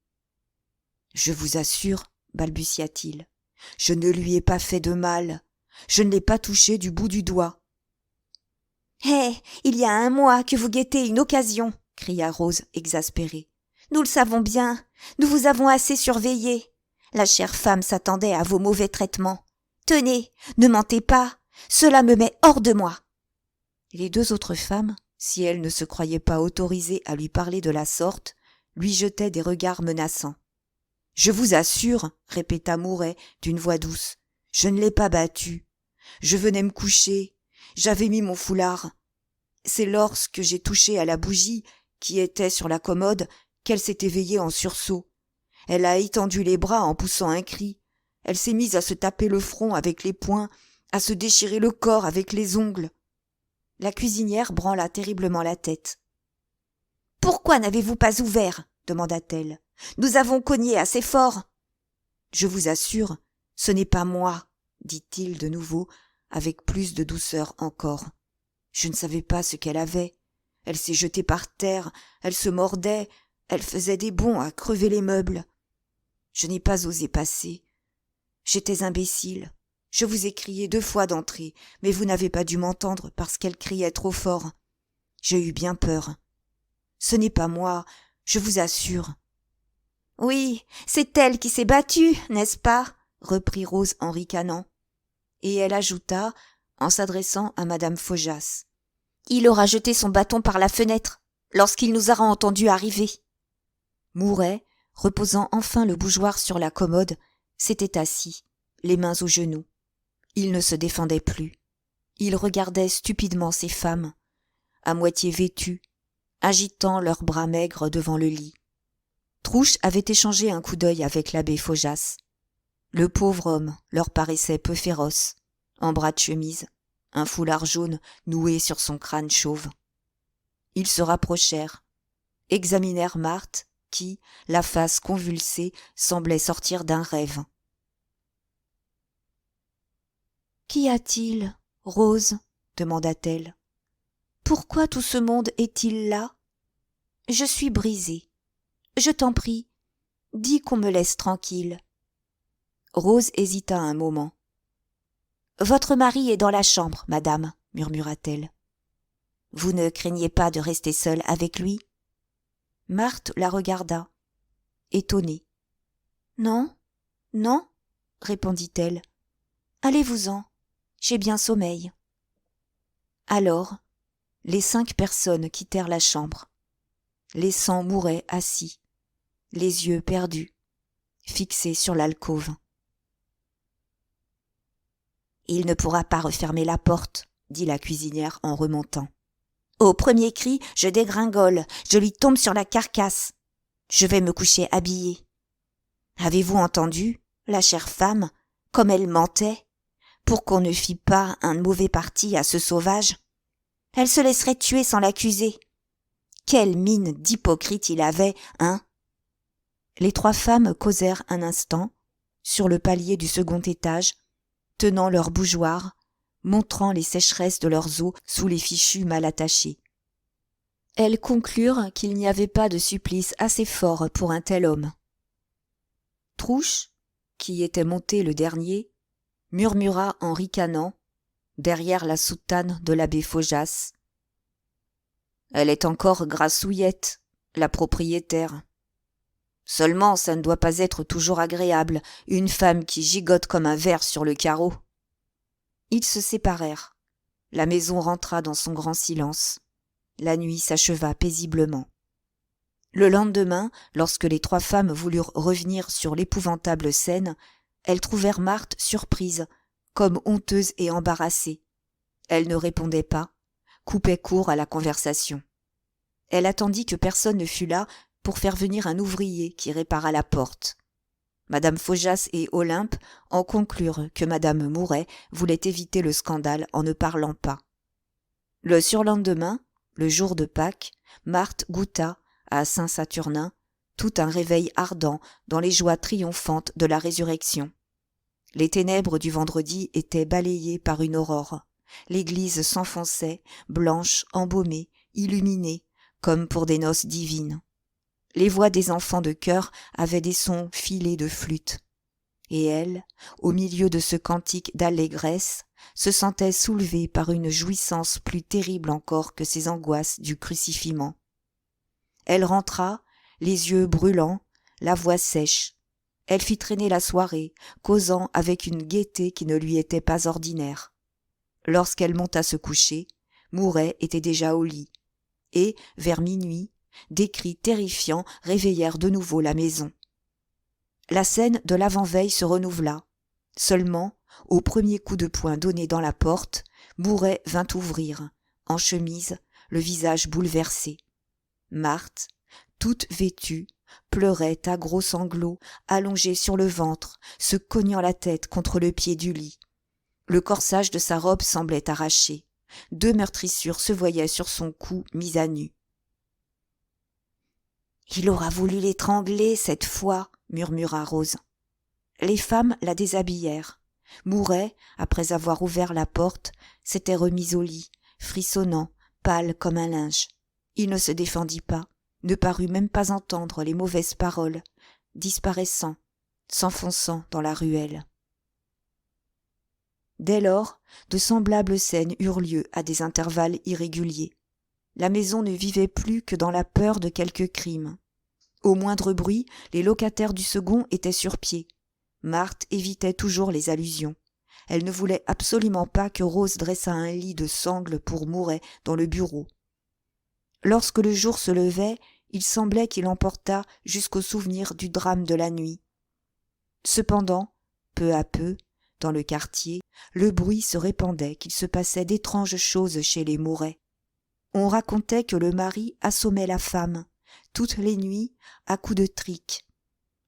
« Je vous assure, » balbutia-t-il, « je ne lui ai pas fait de mal, je ne l'ai pas touché du bout du doigt. »« Eh, il y a un mois que vous guettez une occasion !» cria Rose exaspérée. « Nous le savons bien, nous vous avons assez surveillé. La chère femme s'attendait à vos mauvais traitements. Tenez, ne mentez pas, cela me met hors de moi. » Les 2 autres femmes, si elles ne se croyaient pas autorisées à lui parler de la sorte, lui jetaient des regards menaçants. « Je vous assure, » répéta Mouret d'une voix douce, « je ne l'ai pas battu. Je venais me coucher, j'avais mis mon foulard. C'est lorsque j'ai touché à la bougie qui était sur la commode qu'elle s'est éveillée en sursaut. Elle a étendu les bras en poussant un cri. Elle s'est mise à se taper le front avec les poings, à se déchirer le corps avec les ongles. » La cuisinière branla terriblement la tête. « Pourquoi n'avez-vous pas ouvert ?» demanda-t-elle. « Nous avons cogné assez fort. »« Je vous assure, ce n'est pas moi, » dit-il de nouveau, avec plus de douceur encore. « Je ne savais pas ce qu'elle avait. Elle s'est jetée par terre, elle se mordait, elle faisait des bonds à crever les meubles. Je n'ai pas osé passer. J'étais imbécile. Je vous ai crié 2 fois d'entrer, mais vous n'avez pas dû m'entendre parce qu'elle criait trop fort. J'ai eu bien peur. Ce n'est pas moi, je vous assure. »« Oui, c'est elle qui s'est battue, n'est-ce pas ?» reprit Rose en ricanant. Et elle ajouta, en s'adressant à madame Faujas. « Il aura jeté son bâton par la fenêtre lorsqu'il nous aura entendus arriver. » Mouret, reposant enfin le bougeoir sur la commode, s'était assis, les mains aux genoux. Il ne se défendait plus. Il regardait stupidement ces femmes, à moitié vêtues, agitant leurs bras maigres devant le lit. Trouche avait échangé un coup d'œil avec l'abbé Faujas. Le pauvre homme leur paraissait peu féroce, en bras de chemise, un foulard jaune noué sur son crâne chauve. Ils se rapprochèrent, examinèrent Marthe, qui, la face convulsée, semblait sortir d'un rêve. « Qu'y a-t-il, Rose ?» demanda-t-elle. « Pourquoi tout ce monde est-il là ? Je suis brisée. Je t'en prie, dis qu'on me laisse tranquille. » Rose hésita un moment. « Votre mari est dans la chambre, madame, » murmura-t-elle. « Vous ne craignez pas de rester seule avec lui ?» Marthe la regarda, étonnée. « Non, non, » répondit-elle. « Allez-vous-en, j'ai bien sommeil. » Alors, les 5 personnes quittèrent la chambre, laissant Mouret assis, les yeux perdus, fixés sur l'alcôve. « Il ne pourra pas refermer la porte, » dit la cuisinière en remontant. « Au premier cri, je dégringole, je lui tombe sur la carcasse. Je vais me coucher habillée. Avez-vous entendu, la chère femme, comme elle mentait, pour qu'on ne fît pas un mauvais parti à ce sauvage? Elle se laisserait tuer sans l'accuser. Quelle mine d'hypocrite il avait, hein ?» Les 3 femmes causèrent un instant, sur le palier du second étage, tenant leurs bougeoirs, montrant les sécheresses de leurs os sous les fichus mal attachés. Elles conclurent qu'il n'y avait pas de supplice assez fort pour un tel homme. Trouche, qui était monté le dernier, murmura en ricanant, derrière la soutane de l'abbé Faujas. « Elle est encore grassouillette, la propriétaire. Seulement, ça ne doit pas être toujours agréable, une femme qui gigote comme un ver sur le carreau. » Ils se séparèrent. La maison rentra dans son grand silence. La nuit s'acheva paisiblement. Le lendemain, lorsque les 3 femmes voulurent revenir sur l'épouvantable scène, elles trouvèrent Marthe surprise, comme honteuse et embarrassée. Elle ne répondait pas, coupait court à la conversation. Elle attendit que personne ne fût là pour faire venir un ouvrier qui répara la porte. Madame Faujas et Olympe en conclurent que Madame Mouret voulait éviter le scandale en ne parlant pas. Le surlendemain, le jour de Pâques, Marthe goûta, à Saint-Saturnin, tout un réveil ardent dans les joies triomphantes de la résurrection. Les ténèbres du vendredi étaient balayées par une aurore. L'église s'enfonçait, blanche, embaumée, illuminée, comme pour des noces divines. Les voix des enfants de chœur avaient des sons filés de flûte. Et elle, au milieu de ce cantique d'allégresse, se sentait soulevée par une jouissance plus terrible encore que ses angoisses du crucifiement. Elle rentra, les yeux brûlants, la voix sèche. Elle fit traîner la soirée, causant avec une gaieté qui ne lui était pas ordinaire. Lorsqu'elle monta se coucher, Mouret était déjà au lit. Et, vers minuit, des cris terrifiants réveillèrent de nouveau la maison. La scène de l'avant-veille se renouvela. Seulement, au premier coup de poing donné dans la porte, Mouret vint ouvrir, en chemise, le visage bouleversé. Marthe, toute vêtue, pleurait à gros sanglots, allongée sur le ventre, se cognant la tête contre le pied du lit. Le corsage de sa robe semblait arraché. 2 meurtrissures se voyaient sur son cou mis à nu. « Il aura voulu l'étrangler cette fois » murmura Rose. Les femmes la déshabillèrent. Mouret, après avoir ouvert la porte, s'était remis au lit, frissonnant, pâle comme un linge. Il ne se défendit pas, ne parut même pas entendre les mauvaises paroles, disparaissant, s'enfonçant dans la ruelle. Dès lors, de semblables scènes eurent lieu à des intervalles irréguliers. La maison ne vivait plus que dans la peur de quelque crime. Au moindre bruit, les locataires du second étaient sur pied. Marthe évitait toujours les allusions. Elle ne voulait absolument pas que Rose dressât un lit de sangles pour Mouret dans le bureau. Lorsque le jour se levait, il semblait qu'il emportât jusqu'au souvenir du drame de la nuit. Cependant, peu à peu, dans le quartier, le bruit se répandait qu'il se passait d'étranges choses chez les Mouret. On racontait que le mari assommait la femme, toutes les nuits, à coups de trique.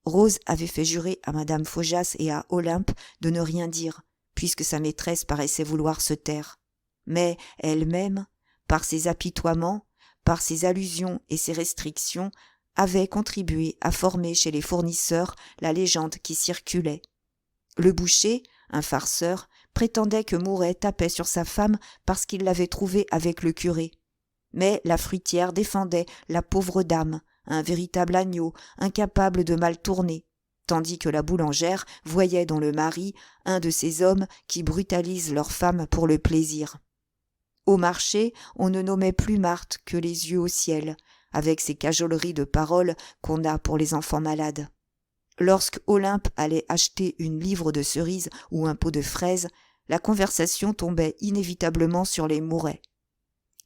Rose avait fait jurer à madame Faujas et à Olympe de ne rien dire, puisque sa maîtresse paraissait vouloir se taire. Mais elle-même, par ses apitoiements, par ses allusions et ses restrictions, avait contribué à former chez les fournisseurs la légende qui circulait. Le boucher, un farceur, prétendait que Mouret tapait sur sa femme parce qu'il l'avait trouvée avec le curé. Mais la fruitière défendait la pauvre dame, un véritable agneau, incapable de mal tourner, tandis que la boulangère voyait dans le mari un de ces hommes qui brutalisent leurs femmes pour le plaisir. Au marché, on ne nommait plus Marthe que les yeux au ciel, avec ces cajoleries de paroles qu'on a pour les enfants malades. Lorsque Olympe allait acheter une livre de cerises ou un pot de fraises, la conversation tombait inévitablement sur les Mouret.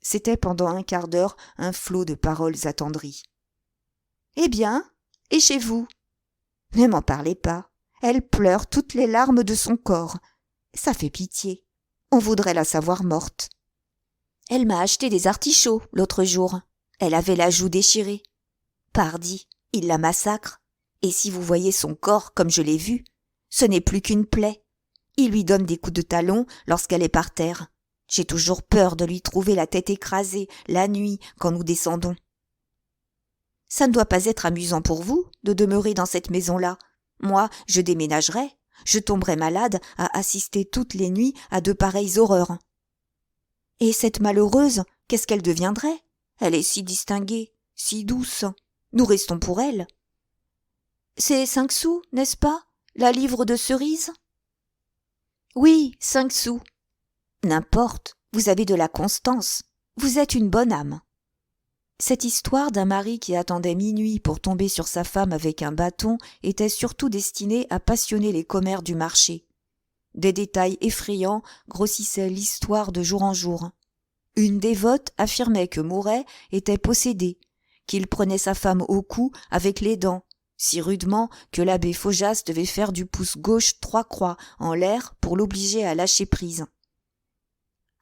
C'était pendant un quart d'heure un flot de paroles attendries. « Eh bien, et chez vous ?»« Ne m'en parlez pas. Elle pleure toutes les larmes de son corps. Ça fait pitié. On voudrait la savoir morte. Elle m'a acheté des artichauts l'autre jour. Elle avait la joue déchirée. Pardi, il la massacre. Et si vous voyez son corps comme je l'ai vu, ce n'est plus qu'une plaie. Il lui donne des coups de talon lorsqu'elle est par terre. J'ai toujours peur de lui trouver la tête écrasée la nuit quand nous descendons. Ça ne doit pas être amusant pour vous de demeurer dans cette maison-là. Moi, je déménagerais. Je tomberais malade à assister toutes les nuits à de pareilles horreurs. Et cette malheureuse, qu'est-ce qu'elle deviendrait? Elle est si distinguée, si douce. Nous restons pour elle. C'est 5 sous, n'est-ce pas, la livre de cerises? Oui, 5 sous. N'importe, vous avez de la constance. Vous êtes une bonne âme. Cette histoire d'un mari qui attendait minuit pour tomber sur sa femme avec un bâton était surtout destinée à passionner les commères du marché. Des détails effrayants grossissaient l'histoire de jour en jour. Une dévote affirmait que Mouret était possédé, qu'il prenait sa femme au cou avec les dents, si rudement que l'abbé Faujas devait faire du pouce gauche 3 croix en l'air pour l'obliger à lâcher prise.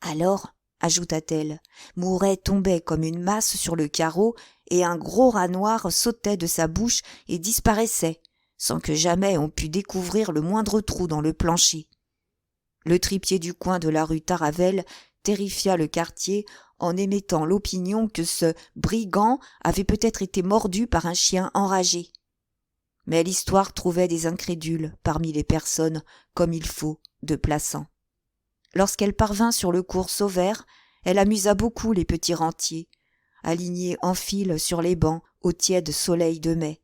Alors, ajouta-t-elle, Mouret tombait comme une masse sur le carreau et un gros rat noir sautait de sa bouche et disparaissait, sans que jamais on pût découvrir le moindre trou dans le plancher. Le tripier du coin de la rue Taravel terrifia le quartier en émettant l'opinion que ce brigand avait peut-être été mordu par un chien enragé. Mais l'histoire trouvait des incrédules parmi les personnes, comme il faut, de Plassans. Lorsqu'elle parvint sur le cours Sauvert, elle amusa beaucoup les petits rentiers, alignés en file sur les bancs au tiède soleil de mai.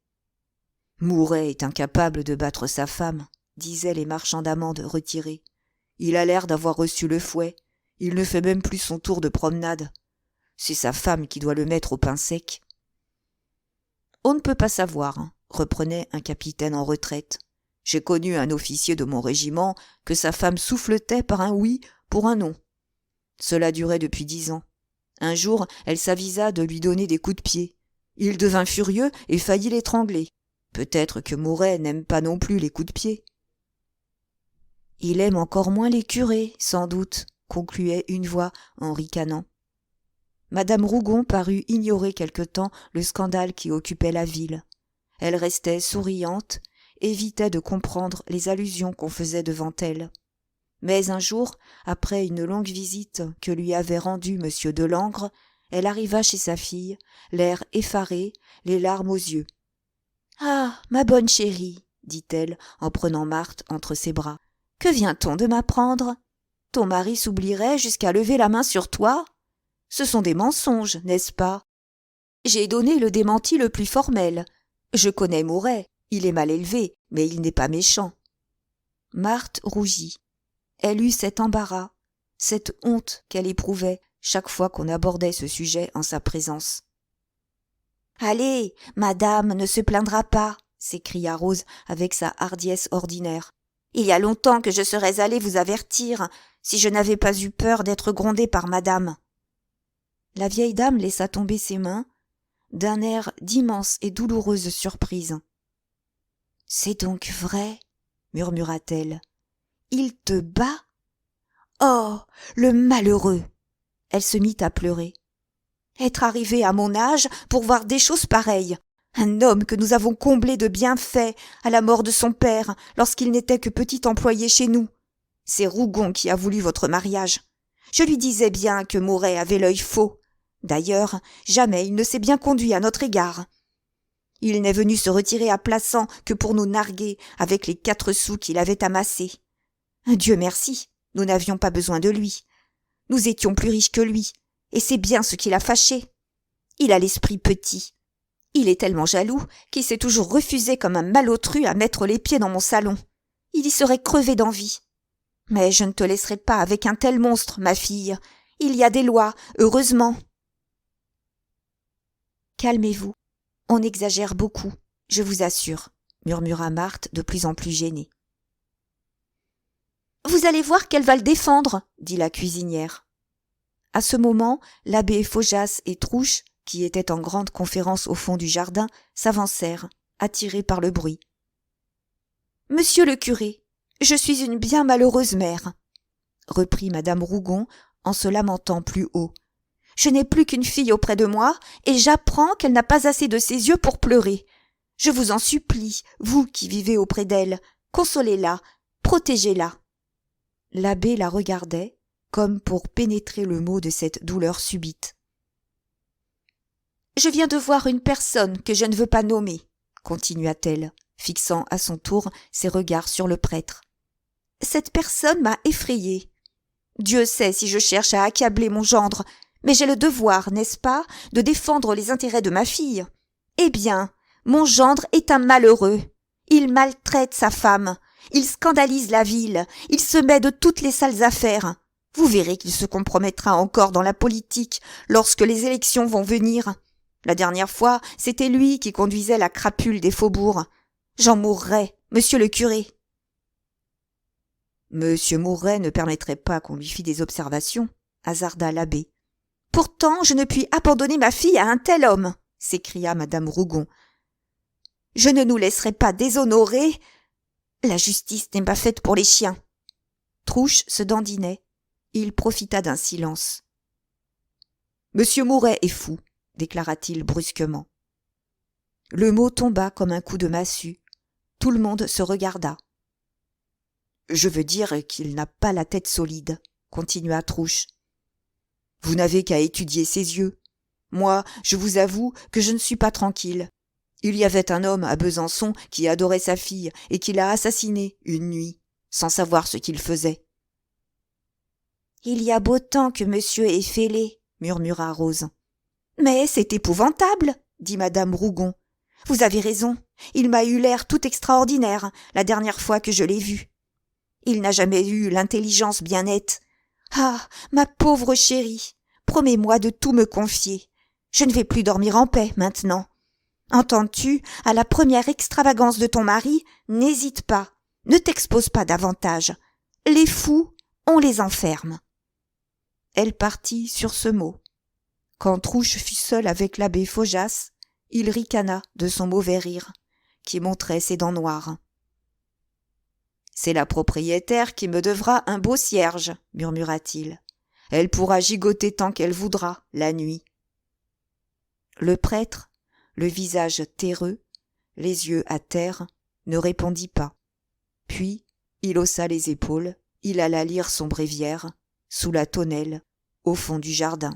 « Mouret est incapable de battre sa femme, » disaient les marchands d'amandes retirés. « Il a l'air d'avoir reçu le fouet. Il ne fait même plus son tour de promenade. C'est sa femme qui doit le mettre au pain sec. » On ne peut pas savoir, reprenait un capitaine en retraite. J'ai connu un officier de mon régiment que sa femme souffletait par un oui pour un non. Cela durait depuis 10 ans. Un jour, elle s'avisa de lui donner des coups de pied. Il devint furieux et faillit l'étrangler. Peut-être que Mouret n'aime pas non plus les coups de pied. Il aime encore moins les curés, sans doute, concluait une voix en ricanant. Madame Rougon parut ignorer quelque temps le scandale qui occupait la ville. Elle restait souriante, évitait de comprendre les allusions qu'on faisait devant elle. Mais un jour, après une longue visite que lui avait rendue M. Delangre, elle arriva chez sa fille, l'air effaré, les larmes aux yeux. « Ah, ma bonne chérie, dit-elle en prenant Marthe entre ses bras, que vient-on de m'apprendre? Ton mari s'oublierait jusqu'à lever la main sur toi? Ce sont des mensonges, n'est-ce pas? J'ai donné le démenti le plus formel. Je connais Mouret, il est mal élevé, mais il n'est pas méchant. » Marthe rougit. Elle eut cet embarras, cette honte qu'elle éprouvait chaque fois qu'on abordait ce sujet en sa présence. « Allez, madame ne se plaindra pas, » s'écria Rose avec sa hardiesse ordinaire. « Il y a longtemps que je serais allée vous avertir, si je n'avais pas eu peur d'être grondée par madame. » La vieille dame laissa tomber ses mains, d'un air d'immense et douloureuse surprise. « C'est donc vrai, » murmura-t-elle. « Il te bat? Oh, le malheureux! Elle se mit à pleurer. Être arrivée à mon âge pour voir des choses pareilles. Un homme que nous avons comblé de bienfaits à la mort de son père lorsqu'il n'était que petit employé chez nous. C'est Rougon qui a voulu votre mariage. Je lui disais bien que Mouret avait l'œil faux. D'ailleurs, jamais il ne s'est bien conduit à notre égard. Il n'est venu se retirer à Plassans que pour nous narguer avec les 4 sous qu'il avait amassés. Dieu merci, nous n'avions pas besoin de lui. Nous étions plus riches que lui, et c'est bien ce qui l'a fâché. Il a l'esprit petit. Il est tellement jaloux qu'il s'est toujours refusé comme un malotru à mettre les pieds dans mon salon. Il y serait crevé d'envie. Mais je ne te laisserai pas avec un tel monstre, ma fille. Il y a des lois, heureusement. Calmez-vous. On exagère beaucoup, je vous assure, murmura Marthe de plus en plus gênée. Vous allez voir qu'elle va le défendre, dit la cuisinière. À ce moment, l'abbé Faujas et Trouche, qui étaient en grande conférence au fond du jardin, s'avancèrent, attirés par le bruit. Monsieur le curé, je suis une bien malheureuse mère, reprit madame Rougon en se lamentant plus haut. Je n'ai plus qu'une fille auprès de moi, et j'apprends qu'elle n'a pas assez de ses yeux pour pleurer. Je vous en supplie, vous qui vivez auprès d'elle, consolez-la, protégez-la. L'abbé la regardait, comme pour pénétrer le mot de cette douleur subite. Je viens de voir une personne que je ne veux pas nommer, continua-t-elle, fixant à son tour ses regards sur le prêtre. Cette personne m'a effrayée. Dieu sait si je cherche à accabler mon gendre, mais j'ai le devoir, n'est-ce pas, de défendre les intérêts de ma fille. Eh bien, mon gendre est un malheureux. Il maltraite sa femme, il scandalise la ville, il se met de toutes les sales affaires. Vous verrez qu'il se compromettra encore dans la politique lorsque les élections vont venir. La dernière fois, c'était lui qui conduisait la crapule des faubourgs. J'en mourrais, monsieur le curé. Monsieur Mouret ne permettrait pas qu'on lui fît des observations, hasarda l'abbé. Pourtant, je ne puis abandonner ma fille à un tel homme, s'écria madame Rougon. Je ne nous laisserai pas déshonorer. La justice n'est pas faite pour les chiens. Trouche se dandinait. Il profita d'un silence. Monsieur Mouret est fou, déclara-t-il brusquement. Le mot tomba comme un coup de massue. Tout le monde se regarda. Je veux dire qu'il n'a pas la tête solide, continua Trouche. Vous n'avez qu'à étudier ses yeux. Moi, je vous avoue que je ne suis pas tranquille. Il y avait un homme à Besançon qui adorait sa fille et qui l'a assassinée une nuit, sans savoir ce qu'il faisait. Il y a beau temps que monsieur est fêlé, murmura Rose. Mais c'est épouvantable, dit madame Rougon. Vous avez raison, il m'a eu l'air tout extraordinaire la dernière fois que je l'ai vu. Il n'a jamais eu l'intelligence bien nette. Ah, ma pauvre chérie, promets-moi de tout me confier. Je ne vais plus dormir en paix maintenant. Entends-tu, à la première extravagance de ton mari, n'hésite pas, ne t'expose pas davantage. Les fous, on les enferme. Elle partit sur ce mot. Quand Trouche fut seul avec l'abbé Faujas, il ricana de son mauvais rire, qui montrait ses dents noires. « C'est la propriétaire qui me devra un beau cierge, » murmura-t-il. « Elle pourra gigoter tant qu'elle voudra, la nuit. » Le prêtre, le visage terreux, les yeux à terre, ne répondit pas. Puis, il haussa les épaules, il alla lire son bréviaire, sous la tonnelle, au fond du jardin.